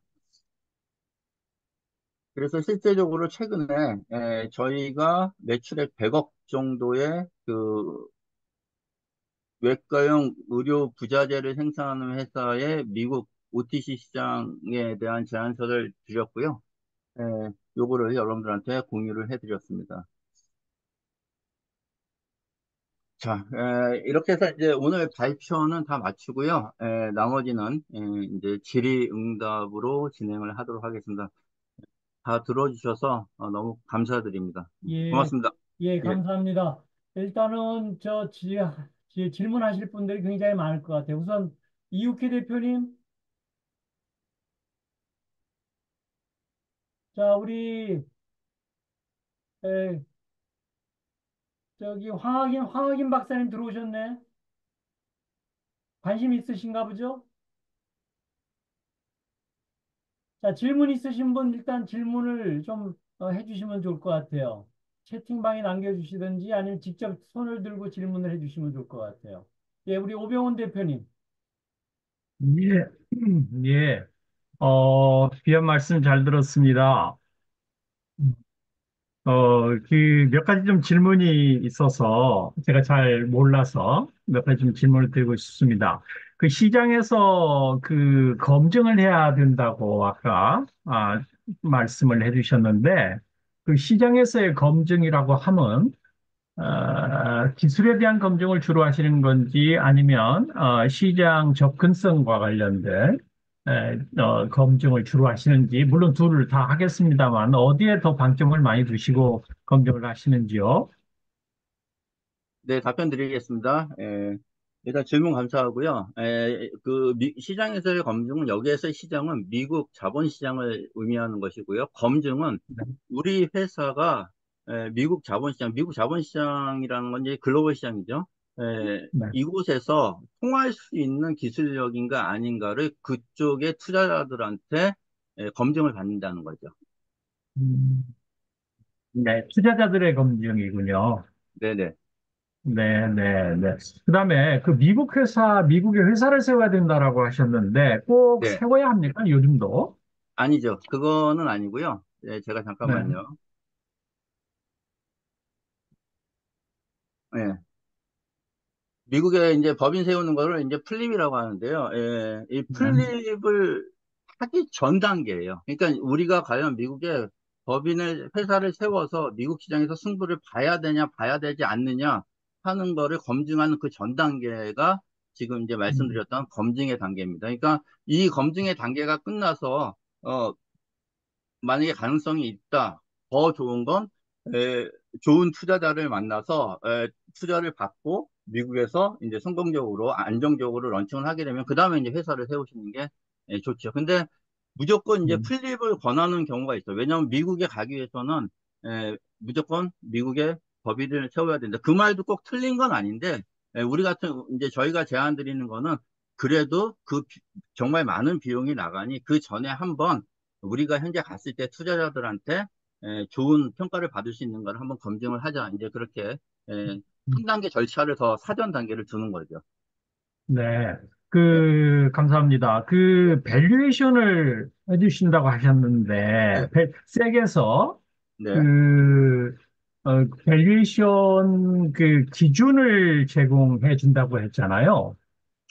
그래서 실제적으로 최근에 저희가 매출액 100억 정도의 그 외과용 의료 부자재를 생산하는 회사의 미국 OTC 시장에 대한 제안서를 드렸고요. 에, 요거를 여러분들한테 공유를 해드렸습니다. 자, 이렇게 해서 이제 오늘 발표는 다 마치고요. 나머지는 이제 질의응답으로 진행을 하도록 하겠습니다. 다 들어주셔서 너무 감사드립니다. 예, 고맙습니다. 예, 예. 감사합니다. 일단은 질문하실 분들이 굉장히 많을 것 같아요. 우선 이육희 대표님, 자, 우리 에, 저기 황학인 박사님 들어오셨네. 관심 있으신가 보죠? 자, 질문 있으신 분 일단 질문을 좀 해주시면 좋을 것 같아요. 채팅방에 남겨주시든지 아니면 직접 손을 들고 질문을 해주시면 좋을 것 같아요. 예, 우리 오병훈 대표님. 예, 예, 귀한 말씀 잘 들었습니다. 몇 가지 좀 질문이 있어서 제가 잘 몰라서 몇 가지 좀 질문을 드리고 싶습니다. 그 시장에서 그 검증을 해야 된다고 아까, 말씀을 해주셨는데, 그 시장에서의 검증이라고 하면 기술에 대한 검증을 주로 하시는 건지 아니면 시장 접근성과 관련된 검증을 주로 하시는지 물론 둘을 다 하겠습니다만 어디에 더 방점을 많이 두시고 검증을 하시는지요? 네, 답변 드리겠습니다. 일단 질문 감사하고요. 시장에서의 검증은 여기에서의 시장은 미국 자본시장을 의미하는 것이고요. 검증은 네. 우리 회사가 미국 자본시장이라는 건 이제 글로벌 시장이죠. 네. 이곳에서 통할 수 있는 기술력인가 아닌가를 그쪽의 투자자들한테 검증을 받는다는 거죠. 음, 네, 투자자들의 검증이군요. 네네. 네, 네, 네. 그다음에 그 미국에 회사를 세워야 된다라고 하셨는데 꼭 네. 세워야 합니까? 요즘도? 아니죠. 그거는 아니고요. 제가 네, 잠깐만요. 예. 미국에 이제 법인 세우는 거를 이제 플립이라고 하는데요. 이 네, 플립을 하기 전 단계예요. 그러니까 우리가 과연 미국에 회사를 세워서 미국 시장에서 승부를 봐야 되냐, 봐야 되지 않느냐 하는 거를 검증하는 그 전 단계가 지금 이제 음, 말씀드렸던 검증의 단계입니다. 그러니까 이 검증의 단계가 끝나서 만약에 가능성이 있다. 더 좋은 건 좋은 투자자를 만나서 투자를 받고 미국에서 이제 성공적으로 안정적으로 런칭을 하게 되면 그 다음에 이제 회사를 세우시는 게 좋죠. 근데 무조건 이제 음, 플립을 권하는 경우가 있어요. 왜냐하면 미국에 가기 위해서는 무조건 미국에 법인을 세워야 된다. 그 말도 꼭 틀린 건 아닌데 우리 같은 이제 저희가 제안 드리는 거는 그래도 정말 많은 비용이 나가니 그 전에 한번 우리가 현재 갔을 때 투자자들한테 좋은 평가를 받을 수 있는 걸 한번 검증을 하자. 이제 그렇게 에, 음. 한 단계 절차를 더 사전 단계를 두는 거죠. 네. 감사합니다. 밸류에이션을 해주신다고 네, 하셨는데, 섹에서 네, 그, 밸류에이션 기준을 제공해 준다고 했잖아요.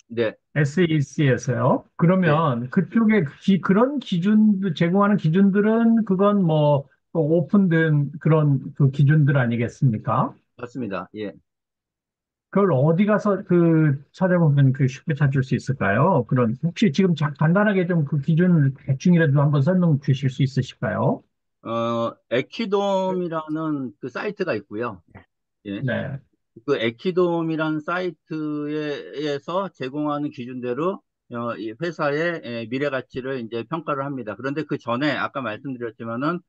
네, SEC에서요. 네, 그러면 그쪽에 그런 제공하는 기준들은 그건 뭐, 오픈된 그런 기준들 아니겠습니까? 맞습니다. 예. 그걸 어디 가서 찾아보면 쉽게 찾을 수 있을까요? 혹시 지금 간단하게 좀 그 기준을 대충이라도 한번 설명 주실 수 있으실까요? 에키돔이라는 그 사이트가 있고요. 예. 네. 그 에키돔이라는 사이트에서 제공하는 기준대로 이 회사의 미래 가치를 이제 평가를 합니다. 그런데 그 전에 아까 말씀드렸지만은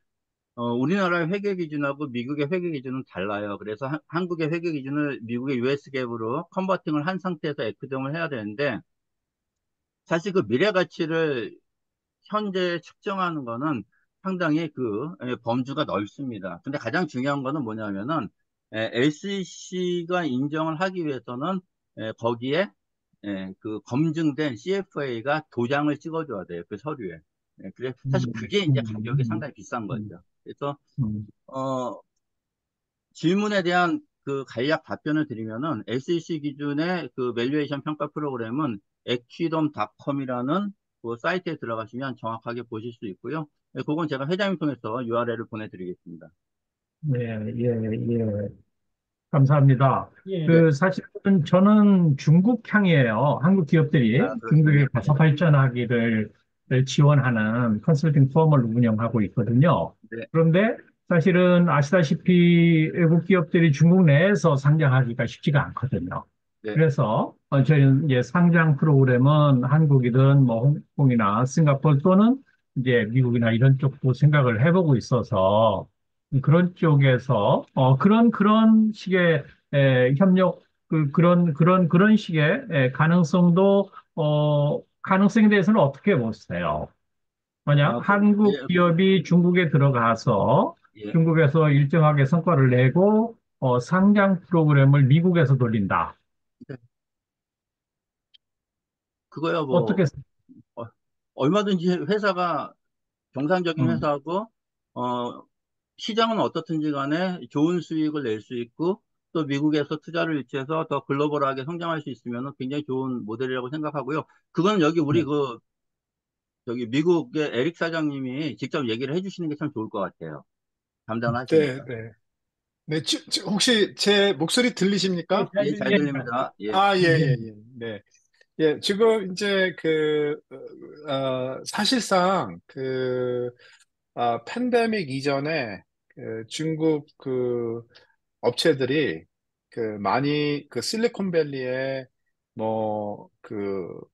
우리나라의 회계 기준하고 미국의 회계 기준은 달라요. 그래서 한국의 회계 기준을 미국의 US 갭으로 컨버팅을 한 상태에서 에크돔을 해야 되는데 사실 그 미래 가치를 현재 측정하는 거는 상당히 범주가 넓습니다. 근데 가장 중요한 거는 뭐냐면은 SEC가 인정을 하기 위해서는 거기에 그 검증된 CFA가 도장을 찍어줘야 돼요. 그 서류에. 그래 사실 음, 그게 이제 가격이 음, 상당히 비싼 음, 거죠. 그래서 음, 어, 질문에 대한 그 간략 답변을 드리면은 SEC 기준의 그 밸류에이션 평가 프로그램은 equidomcom이라는 그 사이트에 들어가시면 정확하게 보실 수 있고요. 그건 제가 회장님 통해서 URL을 보내드리겠습니다. 예, 예, 예. 감사합니다. 예, 네, 사실은 저는 중국향이에요. 한국 기업들이 아, 중국에 그렇습니다. 가서 발전하기를 지원하는 컨설팅 펌을 운영하고 있거든요. 네, 그런데 사실은 아시다시피 외국 기업들이 중국 내에서 상장하기가 쉽지가 않거든요. 네, 그래서 저희는 이제 상장 프로그램은 한국이든 뭐 홍콩이나 싱가포르 또는 이제 미국이나 이런 쪽도 생각을 해보고 있어서 그런 쪽에서 그런 식의 협력 그런 식의 가능성에 대해서는 어떻게 보세요? 만약 한국 예, 기업이 중국에 들어가서 예. 중국에서 일정하게 성과를 내고 상장 프로그램을 미국에서 돌린다. 네. 그거야 어떻게 뭐 어, 얼마든지 회사가 정상적인 음, 회사고 어, 시장은 어떻든지 간에 좋은 수익을 낼 수 있고 또 미국에서 투자를 유치해서 더 글로벌하게 성장할 수 있으면 굉장히 좋은 모델이라고 생각하고요. 그건 여기 우리 네. 저기 미국의 에릭 사장님이 직접 얘기를 해주시는 게 참 좋을 것 같아요. 네, 담당하시니까. 네. 네, 혹시 제 목소리 예, 들리십니까? 잘 예, 잘 들립니다. 들립니다. 예, 아, 예, 네. 예, 예. 네. 예, 지금 이제 사실상 팬데믹 이전에 중국 업체들이 많이 실리콘밸리에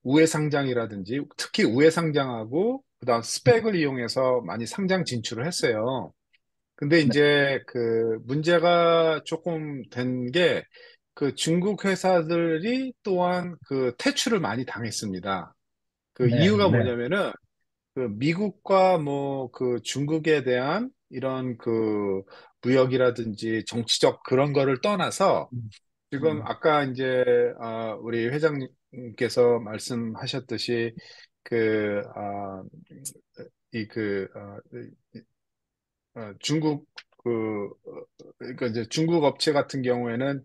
우회 상장이라든지 특히 우회 상장하고 그다음 스펙을 이용해서 많이 상장 진출을 했어요. 근데 이제 문제가 조금 된 게 중국 회사들이 또한 퇴출을 많이 당했습니다. 네, 이유가 네. 뭐냐면은 미국과 중국에 대한 이런 무역이라든지 정치적 그런 거를 떠나서 음, 지금 음, 아까 이제 우리 회장님께서 말씀하셨듯이 그 아, 이 중국 그러니까 이제 중국 업체 같은 경우에는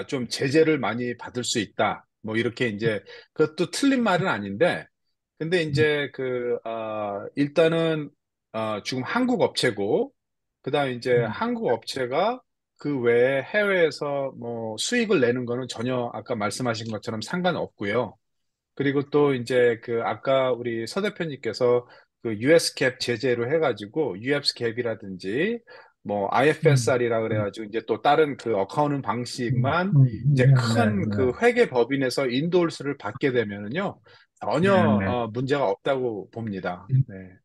좀 제재를 많이 받을 수 있다. 뭐 이렇게 이제 그것도 틀린 말은 아닌데 근데 이제 일단은 지금 한국 업체고 그다음에 이제 음, 한국 업체가 그 외에 해외에서 뭐 수익을 내는 거는 전혀 아까 말씀하신 것처럼 상관없고요. 그리고 또 이제 아까 우리 서 대표님께서 US 갭 제재로 해가지고 US 갭이라든지 뭐 음, IFSR이라 그래가지고 이제 또 다른 어카운팅 방식만 이제 네, 네, 큰 네, 회계 법인에서 인도르스를 받게 되면은요 전혀 네, 네. 문제가 없다고 봅니다. 네.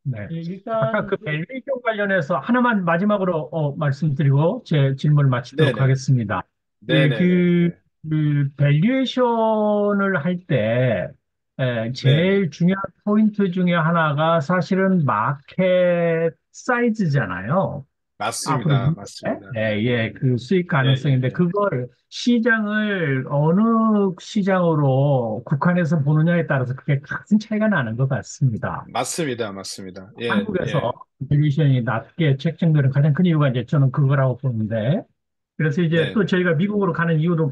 네. 예, 아까 일단 밸류에이션 관련해서 하나만 마지막으로 말씀드리고 제 질문을 마치도록 네네. 하겠습니다. 예, 네네네. 네. 밸류에이션을 할 때, 네네. 제일 중요한 포인트 중에 하나가 사실은 마켓 사이즈잖아요. 앞으로 맞습니다. 미래? 맞습니다. 예, 예, 그 수익 예, 예, 가능성인데 예. 그걸 시장을 어느 시장으로 국한해서 보느냐에 따라서 그게 큰 차이가 나는 것 같습니다. 맞습니다. 맞습니다. 예, 한국에서 예, 밸류에이션이 낮게 책정되는 가장 큰 이유가 이제 저는 그거라고 보는데 그래서 이제 네, 또 네. 저희가 미국으로 가는 이유도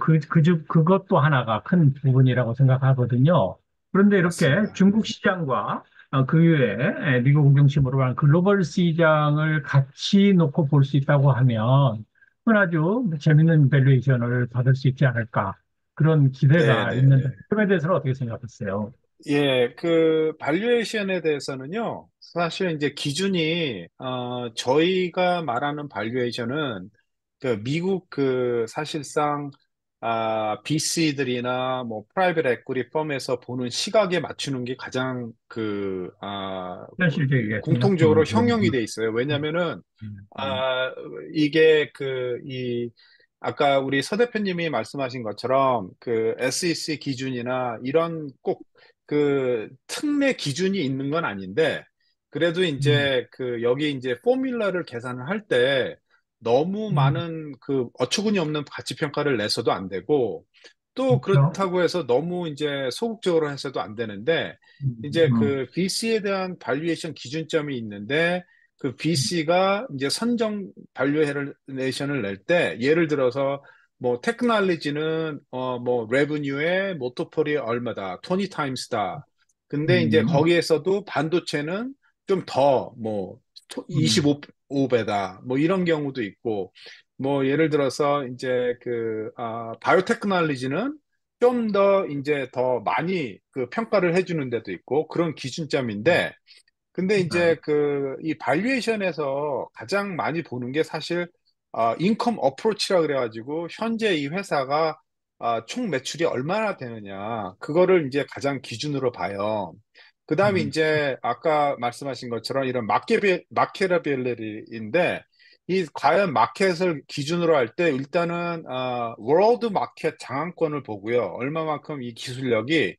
그것도 하나가 큰 부분이라고 생각하거든요. 그런데 이렇게 맞습니다. 중국 시장과 그 외에 미국 중심으로 한 글로벌 시장을 같이 놓고 볼 수 있다고 하면 그건 아주 재밌는 밸류에이션을 받을 수 있지 않을까 그런 네, 기대가 네, 있는데 네. 그에 대해서는 어떻게 생각하세요? 예, 그 발류에이션에 대해서는요. 사실 이제 기준이 저희가 말하는 발류에이션은 그 미국 그 사실상 VC들이나 뭐 프라이빗 에quity 펌에서 보는 시각에 맞추는 게 가장 현실적이게 공통적으로 생각하는 형용이 부분이구나. 돼 있어요. 왜냐면은 음, 음, 아, 이게 아까 우리 서 대표님이 말씀하신 것처럼 그 SEC 기준이나 이런 꼭 그 특례 기준이 있는 건 아닌데, 그래도 음, 이제 그 여기 이제 포뮬러를 계산을 할 때 너무 음, 많은 그 어처구니 없는 가치 평가를 내서도 안 되고, 또 그렇죠? 그렇다고 해서 너무 이제 소극적으로 해서도 안 되는데, 음, 이제 음, 그 VC에 대한 발리에이션 기준점이 있는데, 그 VC가 이제 선정 발리에이션을 낼 때, 예를 들어서 뭐 테크놀로지는 뭐 레브뉴에 모토폴이 얼마다, 20 타임스다. 근데 이제 음, 거기에서도 반도체는 좀 더 뭐 음, 25배다. 뭐 이런 경우도 있고, 뭐 예를 들어서 이제 바이오테크놀로지는 좀 더 이제 더 많이 그 평가를 해주는 데도 있고 그런 기준점인데, 근데 이제 이 발류에이션에서 가장 많이 보는 게 사실 인컴 어프로치라 그래가지고 현재 이 회사가 총 매출이 얼마나 되느냐 그거를 이제 가장 기준으로 봐요. 그다음에 음, 이제 아까 말씀하신 것처럼 이런 마케라빌리티인데, 이 과연 마켓을 기준으로 할 때 일단은 월드 마켓 장악권을 보고요. 얼마만큼 이 기술력이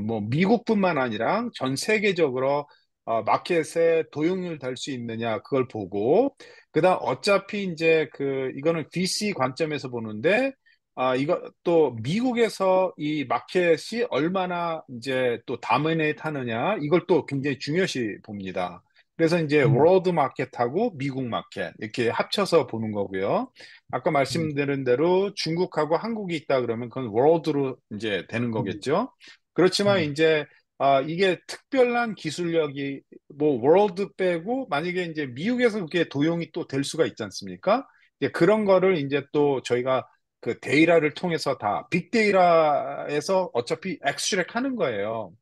뭐 미국뿐만 아니라 전 세계적으로 마켓에 도용을 될 수 있느냐 그걸 보고, 그다음 어차피 이제 이거는 VC 관점에서 보는데, 이거 또 미국에서 이 마켓이 얼마나 이제 또 다미네이트 하느냐 이걸 또 굉장히 중요시 봅니다. 그래서 이제 음, 월드 마켓하고 미국 마켓 이렇게 합쳐서 보는 거고요. 아까 음, 말씀드린 대로 중국하고 한국이 있다 그러면 그건 월드로 이제 되는 음, 거겠죠. 그렇지만 음, 이제 이게 특별한 기술력이 뭐 월드 빼고 만약에 이제 미국에서 그게 도용이 또 될 수가 있지 않습니까? 이제 그런 거를 이제 또 저희가 그 데이터를 통해서 다 빅데이터에서 어차피 엑스트랙 하는 거예요.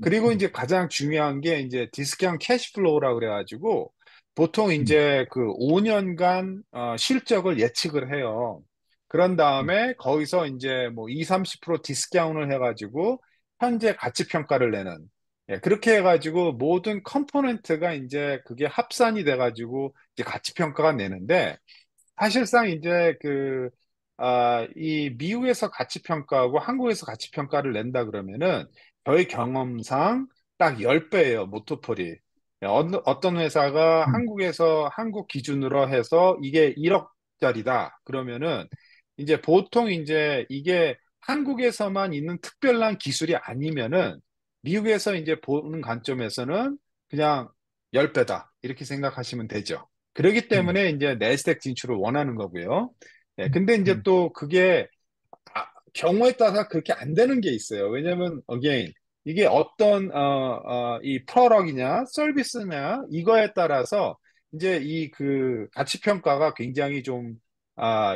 그리고 이제 가장 중요한 게 이제 디스카운트 캐시플로우라고 그래가지고 보통 음, 이제 그 5년간 실적을 예측을 해요. 그런 다음에 거기서 이제 뭐 2, 30% 디스카운트를 해가지고 현재 가치 평가를 내는, 예, 그렇게 해가지고 모든 컴포넌트가 이제 그게 합산이 돼가지고 이제 가치 평가가 내는데, 사실상 이제 이 미국에서 가치 평가하고 한국에서 가치 평가를 낸다 그러면은 저희 경험상 딱 10배예요, 모토폴이. 어떤 회사가 음, 한국에서 한국 기준으로 해서 이게 1억짜리다. 그러면은 이제 보통 이제 이게 한국에서만 있는 특별한 기술이 아니면은 미국에서 이제 보는 관점에서는 그냥 10배다. 이렇게 생각하시면 되죠. 그렇기 음, 때문에 이제 내스닥 진출을 원하는 거고요. 예, 근데 이제 음, 또 그게 경우에 따라서 그렇게 안 되는 게 있어요. 왜냐면 again 이게 어떤 이 프로덕이냐 서비스냐 이거에 따라서 이제 이 가치 평가가 굉장히 좀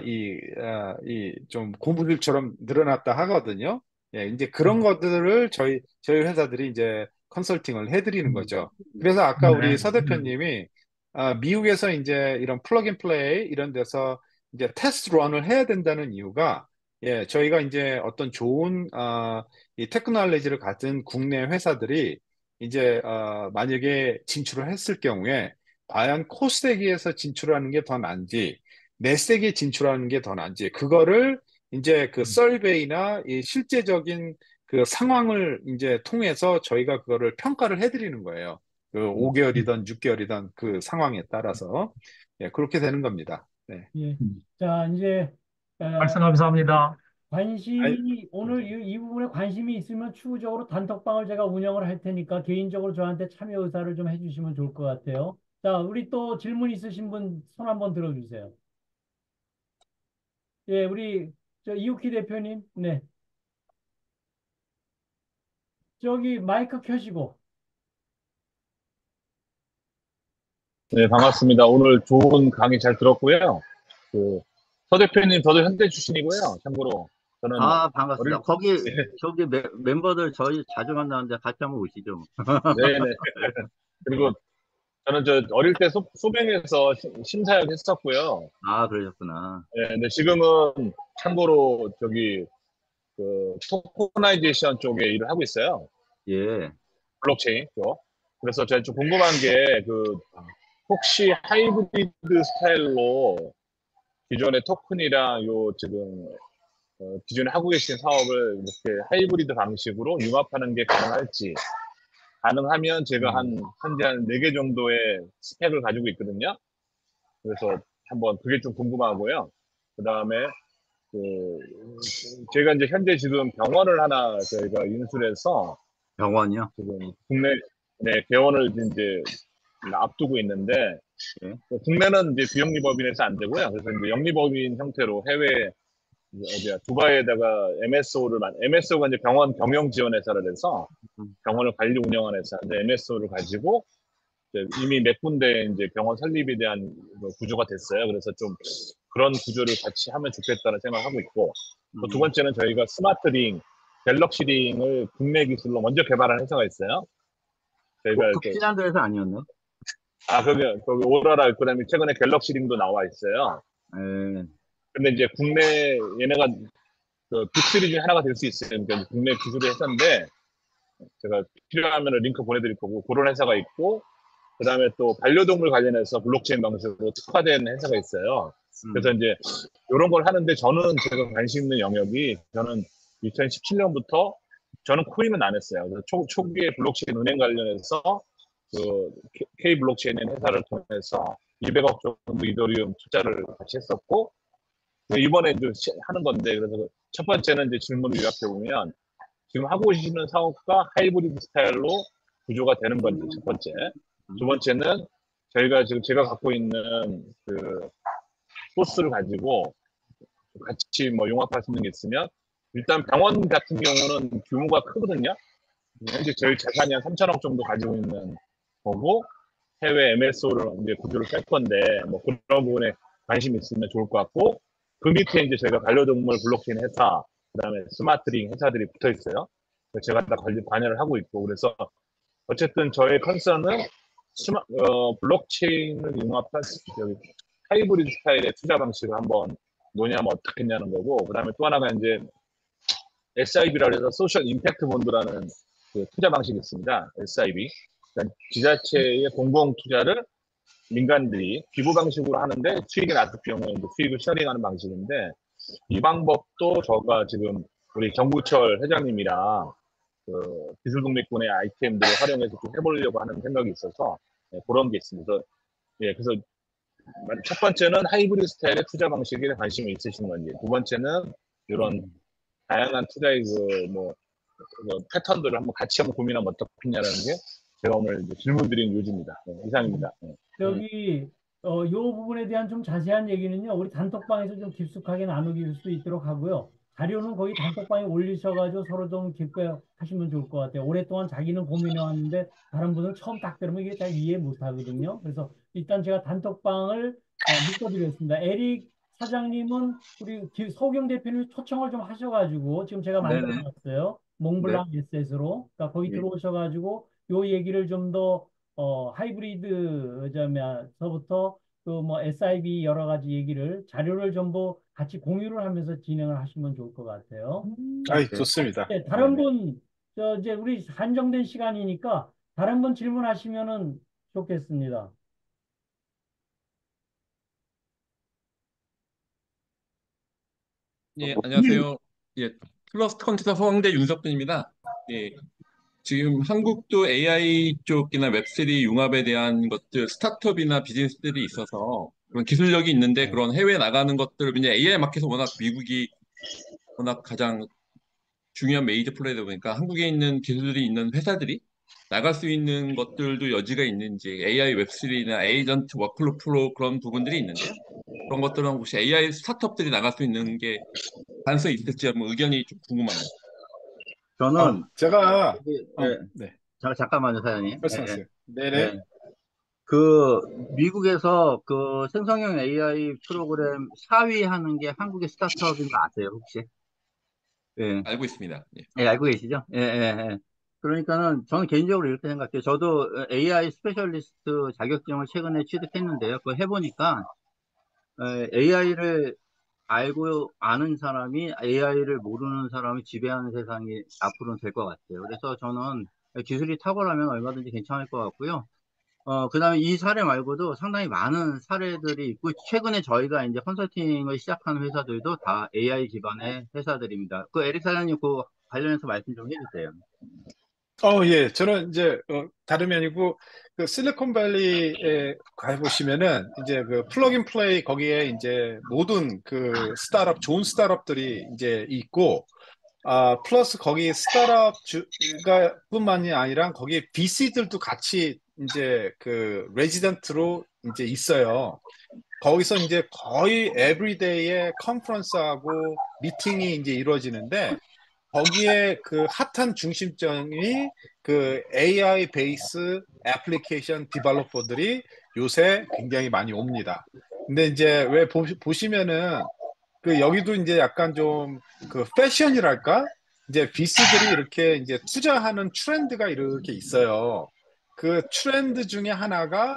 이 좀 고무줄처럼 늘어났다 하거든요. 예, 이제 그런 것들을 저희 회사들이 이제 컨설팅을 해드리는 음, 거죠. 그래서 아까 네, 우리 서 대표님이 미국에서 이제 이런 플러그 앤 플레이 이런 데서 이제 테스트 런을 해야 된다는 이유가, 예, 저희가 이제 어떤 좋은 이 테크놀로지를 가진 국내 회사들이 이제 만약에 진출을 했을 경우에 과연 코스닥에서 진출하는 게 더 나은지 내스닥에 진출하는 게 더 나은지 그거를 이제 그 설베이나 이 실제적인 그 상황을 이제 통해서 저희가 그거를 평가를 해드리는 거예요. 그 5개월이든 6개월이든 그 상황에 따라서 예, 그렇게 되는 겁니다. 네. 예. 음. 자, 이제 어, 말씀 감사합니다. 아이, 관심이 오늘 이 부분에 관심이 있으면 추후적으로 단톡방을 제가 운영을 할 테니까 개인적으로 저한테 참여 의사를 좀 해주시면 좋을 것 같아요. 자, 우리 또 질문 있으신 분 손 한번 들어주세요. 예, 우리 이우키 대표님, 네, 저기 마이크 켜시고. 네, 반갑습니다. 오늘 좋은 강의 잘 들었고요. 그, 서 대표님, 저도 현대 출신이고요. 참고로, 저는 아, 어릴, 반갑습니다. 저기 멤버들 저희 자주 만나는데 같이 한번 오시죠. 네네. 그리고 저는 어릴 때 소뱅에서 심사역 했었고요. 아, 그러셨구나. 네, 근데 지금은 참고로 토커나이제이션 쪽에 일을 하고 있어요. 예. 블록체인 쪽. 그래서 제가 좀 궁금한 게, 혹시 하이브리드 스타일로 기존의 토큰이랑 지금 기존에 하고 계신 사업을 이렇게 하이브리드 방식으로 융합하는 게 가능할지, 가능하면 제가 현재 한 4개 정도의 스펙을 가지고 있거든요. 그래서 한번 그게 좀 궁금하고요. 그 다음에, 그, 제가 이제 현재 지금 병원을 하나 저희가 인수해서 병원이요? 지금 국내, 네, 개원을 이제 앞두고 있는데, 예. 국내는 이제 비영리법인에서 안 되고요. 그래서 이제 영리법인 형태로 해외 어디야 두바이에다가 MSO가 이제 병원 경영 지원 회사를 해서 음, 병원을 관리 운영하는 회사인데 MSO를 가지고 이제 이미 몇 군데 이제 병원 설립에 대한 구조가 됐어요. 그래서 좀 그런 구조를 같이 하면 좋겠다는 생각을 하고 있고 또 두 번째는 저희가 스마트링, 갤럭시링을 국내 기술로 먼저 개발한 회사가 있어요. 저희가 그 핀란드에서 아니었네? 거기 오라라 그다음에 최근에 갤럭시링도 나와 있어요. 예. 근데 이제 국내 얘네가 빅3 중에 하나가 될 수 있어요. 그러니까 국내 기술의 회사인데 제가 필요하면 링크 보내드릴 거고 그런 회사가 있고 그 다음에 또 반려동물 관련해서 블록체인 방식으로 특화된 회사가 있어요. 그래서 이제 이런 걸 하는데 저는 제가 관심 있는 영역이 저는 2017년부터 저는 코인은 안 했어요. 그래서 초기에 블록체인 은행 관련해서 그 K 블록체인 회사를 통해서 200억 정도 이더리움 투자를 같이 했었고 이번에 이제 하는 건데 그래서 첫 번째는 이제 질문을 요약해 보면 지금 하고 계시는 사업과 하이브리드 스타일로 구조가 되는 건지 첫 번째. 두 번째는 저희가 지금 제가 갖고 있는 소스를 가지고 같이 뭐 융합할 수 있는 게 있으면 일단 병원 같은 경우는 규모가 크거든요. 현재 저희 자산이 한 3천억 정도 가지고 있는 거고 해외 MSO를 이제 구조를 뺄 건데 뭐 그런 부분에 관심 있으면 좋을 것 같고 그 밑에 이제 저희가 반려동물 블록체인 회사 그다음에 스마트링 회사들이 붙어 있어요. 제가 다 관여를 하고 있고 그래서 어쨌든 저의 컨서는 블록체인을 융합한 하이브리드 스타일의 투자 방식을 한번 논의하면 어떻겠냐는 거고 그다음에 또 하나가 이제 SIB라고 해서 소셜 임팩트 본드라는 투자 방식이 있습니다. SIB. 그러니까 지자체의 공공 투자를 민간들이 기부 방식으로 하는데 수익이 낮을 경우에 이제 수익을 셔링하는 방식인데 이 방법도 저가 지금 우리 정부철 회장님이랑 기술독립군의 아이템들을 활용해서 좀 해보려고 하는 생각이 있어서 그런 게 있습니다. 그래서 첫 번째는 하이브리드 스타일의 투자 방식에 관심이 있으신 건지, 두 번째는 이런 다양한 투자의 패턴들을 같이 한번 고민하면 어떻겠냐는 게 제가 오늘 질문 드린 요지입니다. 이상입니다. 여기 요 부분에 대한 좀 자세한 얘기는요. 우리 단톡방에서 좀 깊숙하게 나누길 수 있도록 하고요. 자료는 거기 단톡방에 올리셔가지고 서로 좀 깊게 하시면 좋을 것 같아요. 오랫동안 자기는 고민해 왔는데 다른 분은 처음 딱 들으면 이게 잘 이해 못 하거든요. 그래서 일단 제가 단톡방을 묶어드리겠습니다. 에릭 사장님은 우리 서경 대표님 초청을 좀 하셔가지고 지금 제가 만들어 네네. 놨어요. 네. 몽블랑 에셋으로. 그러니까 거기 예. 들어오셔가지고 요 얘기를 좀더 하이브리드점에서부터 그 뭐 SIB 여러 가지 얘기를 자료를 전부 같이 공유를 하면서 진행을 하시면 좋을 것 같아요. 자, 아이, 좋습니다. 네, 다른 네네. 분, 이제 우리 한정된 시간이니까 다른 분 질문하시면은 좋겠습니다. 예, 안녕하세요. 예, 플러스 컴퓨터 서강대 윤석준입니다. 예, 지금 한국도 AI 쪽이나 웹3 융합에 대한 것들, 스타트업이나 비즈니스들이 있어서 그런 기술력이 있는데 네. 그런 해외 나가는 것들, 왜냐 AI 마켓은 워낙 미국이 워낙 가장 중요한 메이저 플레이다 보니까 한국에 있는 기술이 있는 회사들이 나갈 수 있는 것들도 여지가 있는지 AI 웹3나 에이전트 워크flow 프로 그런 부분들이 있는데요. 그런 것들은 혹시 AI 스타트업들이 나갈 수 있는 게 가능성이 있을지 한번 의견이 좀 궁금합니다. 저는 제가, 여기, 예, 네, 잠깐만요, 사장님. 예, 말씀하세요. 예, 네네. 예. 그 미국에서 그 생성형 AI 프로그램 4위 하는 게 한국의 스타트업인 거 아세요, 혹시? 예. 알고 있습니다. 예. 예, 알고 계시죠? 예, 예, 예. 그러니까는 저는 개인적으로 이렇게 생각해요. 저도 AI 스페셜리스트 자격증을 최근에 취득했는데요. 그거 해보니까 AI를 알고 아는 사람이 AI를 모르는 사람이 지배하는 세상이 앞으로는 될 것 같아요. 그래서 저는 기술이 탁월하면 얼마든지 괜찮을 것 같고요. 그다음에 이 사례 말고도 상당히 많은 사례들이 있고, 최근에 저희가 이제 컨설팅을 시작한 회사들도 다 AI 기반의 회사들입니다. 그 에릭 사장님 그 관련해서 말씀 좀 해주세요. 예. 저는 이제, 다름이 아니고, 그 실리콘밸리에 가보시면은, 이제 그 플러그인 플레이 거기에 이제 모든 그 스타트업, 좋은 스타트업들이 이제 있고, 플러스 거기 스타트업가 뿐만이 아니라 거기에 VC들도 같이 이제 그 레지던트로 이제 있어요. 거기서 이제 거의 에브리데이에 컨퍼런스하고 미팅이 이제 이루어지는데, 거기에 그 핫한 중심점이 그 AI 베이스 애플리케이션 디벨로퍼들이 요새 굉장히 많이 옵니다. 근데 이제 왜 보시면은 그 여기도 이제 약간 좀 그 패션이랄까? 이제 비스들이 이렇게 이제 투자하는 트렌드가 이렇게 있어요. 그 트렌드 중에 하나가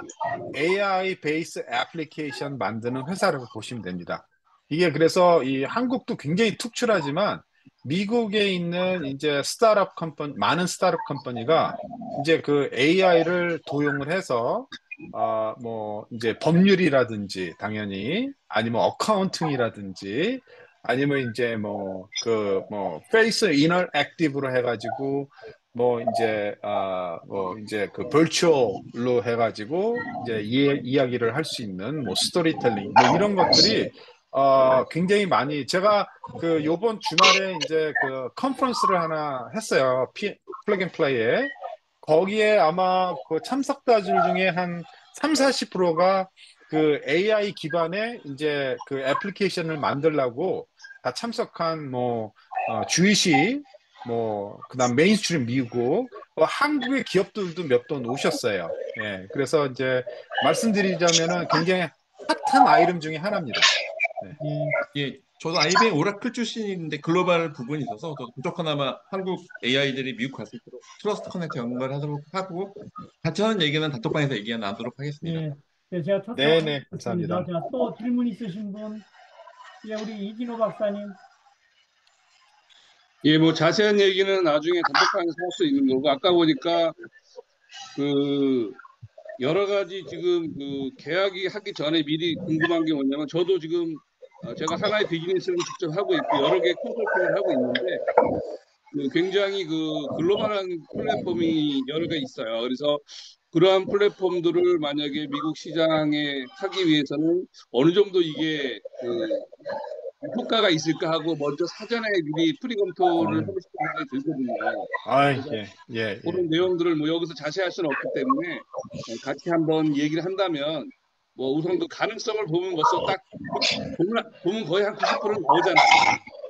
AI 베이스 애플리케이션 만드는 회사라고 보시면 됩니다. 이게 그래서 이 한국도 굉장히 특출하지만 미국에 있는 이제 스타트업 컴퍼니, 많은 스타트업 컴퍼니가 이제 그 AI를 도용을 해서 뭐 이제 법률이라든지 당연히 아니면 어카운팅이라든지 아니면 이제 뭐 그 뭐 페이스 인터랙티브로 해가지고 뭐 이제 뭐 이제 그 버추얼로 해가지고 이제 이야기를 할 수 있는 뭐 스토리텔링 뭐 이런 것들이 굉장히 많이 제가 그 요번 주말에 이제 그 컨퍼런스를 하나 했어요. 플래그 앤 플레이에 거기에 아마 그 참석자들 중에 한 3, 40%가 그 AI 기반의 이제 그 애플리케이션을 만들려고 다 참석한 뭐 주이시 뭐 그다음 메인스트림 미국 한국의 기업들도 몇 번 오셨어요. 예, 그래서 이제 말씀드리자면은 굉장히 핫한 아이템 중에 하나입니다. 네. 예, 저도 IBM 오라클 출신인데 글로벌 부분이 있어서 저 무조건아마 한국 AI들이 미국 갔을 때 트러스트 커넥트 연결하도록 하고 같이 하는 얘기는 단톡방에서 얘기 나누도록 하겠습니다. 예. 네, 제가 초청을 네네, 했습니다. 감사합니다. 자, 또 질문 있으신 분? 예, 우리 이진호 박사님. 예, 뭐 자세한 얘기는 나중에 단톡방에서 할 수 있는 거고, 아까 보니까 그 여러 가지 지금 그 계약이 하기 전에 미리 궁금한 게 뭐냐면, 저도 지금 제가 하나의 비즈니스를 직접 하고 있고 여러 개 컨설팅을 하고 있는데, 그 굉장히 그 글로벌한 플랫폼이 여러 개 있어요. 그래서 그러한 플랫폼들을 만약에 미국 시장에 하기 위해서는 어느 정도 이게 그 효과가 있을까 하고 먼저 사전에 미리 프리 검토를 하고 싶은 생각이 들거든요. 그래서 예. 그런 내용들을 뭐 여기서 자세히 할 수는 없기 때문에 같이 한번 얘기를 한다면 뭐 우선 그 가능성을 보면 벌써 딱 보면 거의 한 90%는 나오잖아요.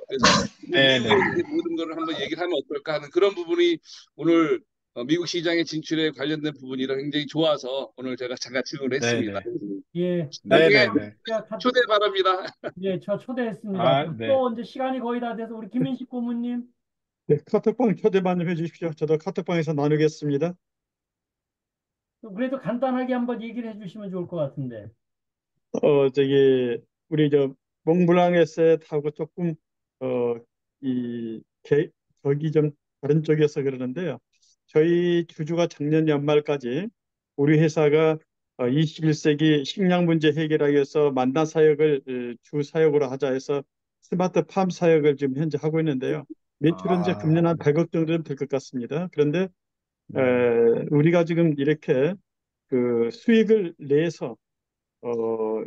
그래서 뭐 미국에 네네. 이제 모든 거를 한번 얘기를 하면 어떨까 하는 그런 부분이 오늘 미국 시장의 진출에 관련된 부분이라 굉장히 좋아서 오늘 제가 잠깐 질문을 했습니다. 네네. 예. 나중에 네네네. 제가 초대 바랍니다. 예, 저 초대했습니다. 네. 또 이제 시간이 거의 다 돼서 우리 김민식 고문님. 네, 카톡방 초대만 좀 해주십시오. 저도 카톡방에서 나누겠습니다. 그래도 간단하게 한번 얘기를 해주시면 좋을 것 같은데. 저기 우리 저 몽블랑 에셋하고 조금 어, 저기 좀 다른 쪽에서 그러는데요. 저희 주주가 작년 연말까지 우리 회사가 21세기 식량 문제 해결하기 위해서 만나 사역을 주 사역으로 하자 해서 스마트 팜 사역을 지금 현재 하고 있는데요. 매출은 이제 금년 한 100억 정도 될 것 같습니다. 그런데 우리가 지금 이렇게 그 수익을 내서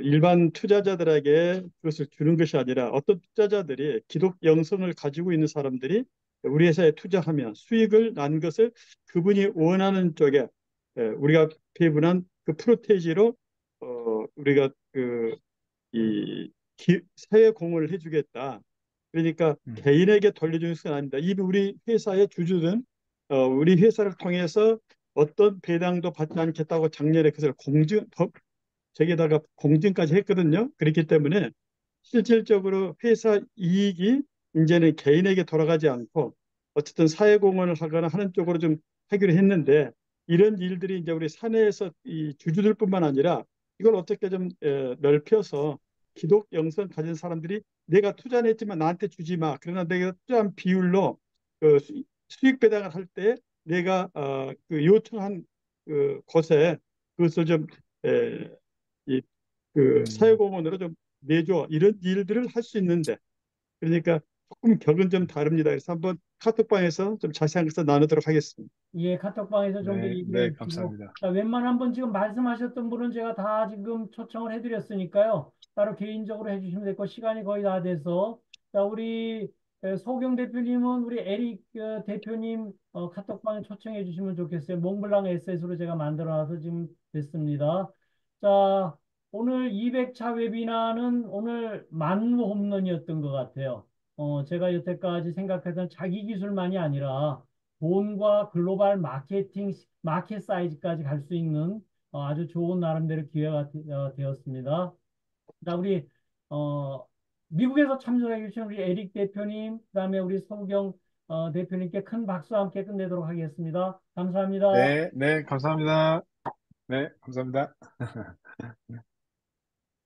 일반 투자자들에게 그것을 주는 것이 아니라 어떤 투자자들이 기독 영성을 가지고 있는 사람들이 우리 회사에 투자하면 수익을 난 것을 그분이 원하는 쪽에 우리가 배분한 그 프로테이지로 우리가 사회 공헌을 해주겠다. 그러니까 개인에게 돌려주는 것은 아닙니다. 이 우리 회사의 주주는 우리 회사를 통해서 어떤 배당도 받지 않겠다고 작년에 그것을 저기다가 공증까지 했거든요. 그렇기 때문에 실질적으로 회사 이익이 이제는 개인에게 돌아가지 않고 어쨌든 사회공헌을 하거나 하는 쪽으로 좀 하기로 했는데 이런 일들이 이제 우리 사내에서 이 주주들뿐만 아니라 이걸 어떻게 좀 넓혀서 기독 영성 가진 사람들이 내가 투자는 했지만 나한테 주지 마. 그러나 내가 투자한 비율로 수익 배당을 할 때 내가 그 요청한 그 곳에 그것을 좀 이 사회공헌으로 좀 내줘 이런 일들을 할 수 있는데 그러니까 조금 격은 좀 다릅니다. 그래서 한번 카톡방에서 좀 자세한 것을 나누도록 하겠습니다. 예, 카톡방에서 좀 더 네, 얘기를 네, 해주시고, 감사합니다. 자, 웬만한 분 지금 말씀하셨던 분은 제가 다 지금 초청을 해드렸으니까요. 따로 개인적으로 해주시면 될 거 시간이 거의 다 돼서, 자, 우리 소경 대표님은 우리 에릭 대표님 카톡방에 초청해 주시면 좋겠어요. 몽블랑 SS로 제가 만들어놔서 지금 됐습니다. 자, 오늘 200차 웨비나는 오늘 만무 홈런이었던 것 같아요. 제가 여태까지 생각했던 자기 기술만이 아니라 돈과 글로벌 마케팅, 마켓 사이즈까지 갈 수 있는 아주 좋은 나름대로 기회가 되었습니다. 자, 우리 어, 미국에서 참석해 주신 우리 에릭 대표님, 그다음에 우리 소경 대표님께 큰 박수와 함께 끝내도록 하겠습니다. 감사합니다. 네, 네, 감사합니다. 네, 감사합니다.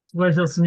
수고하셨습니다.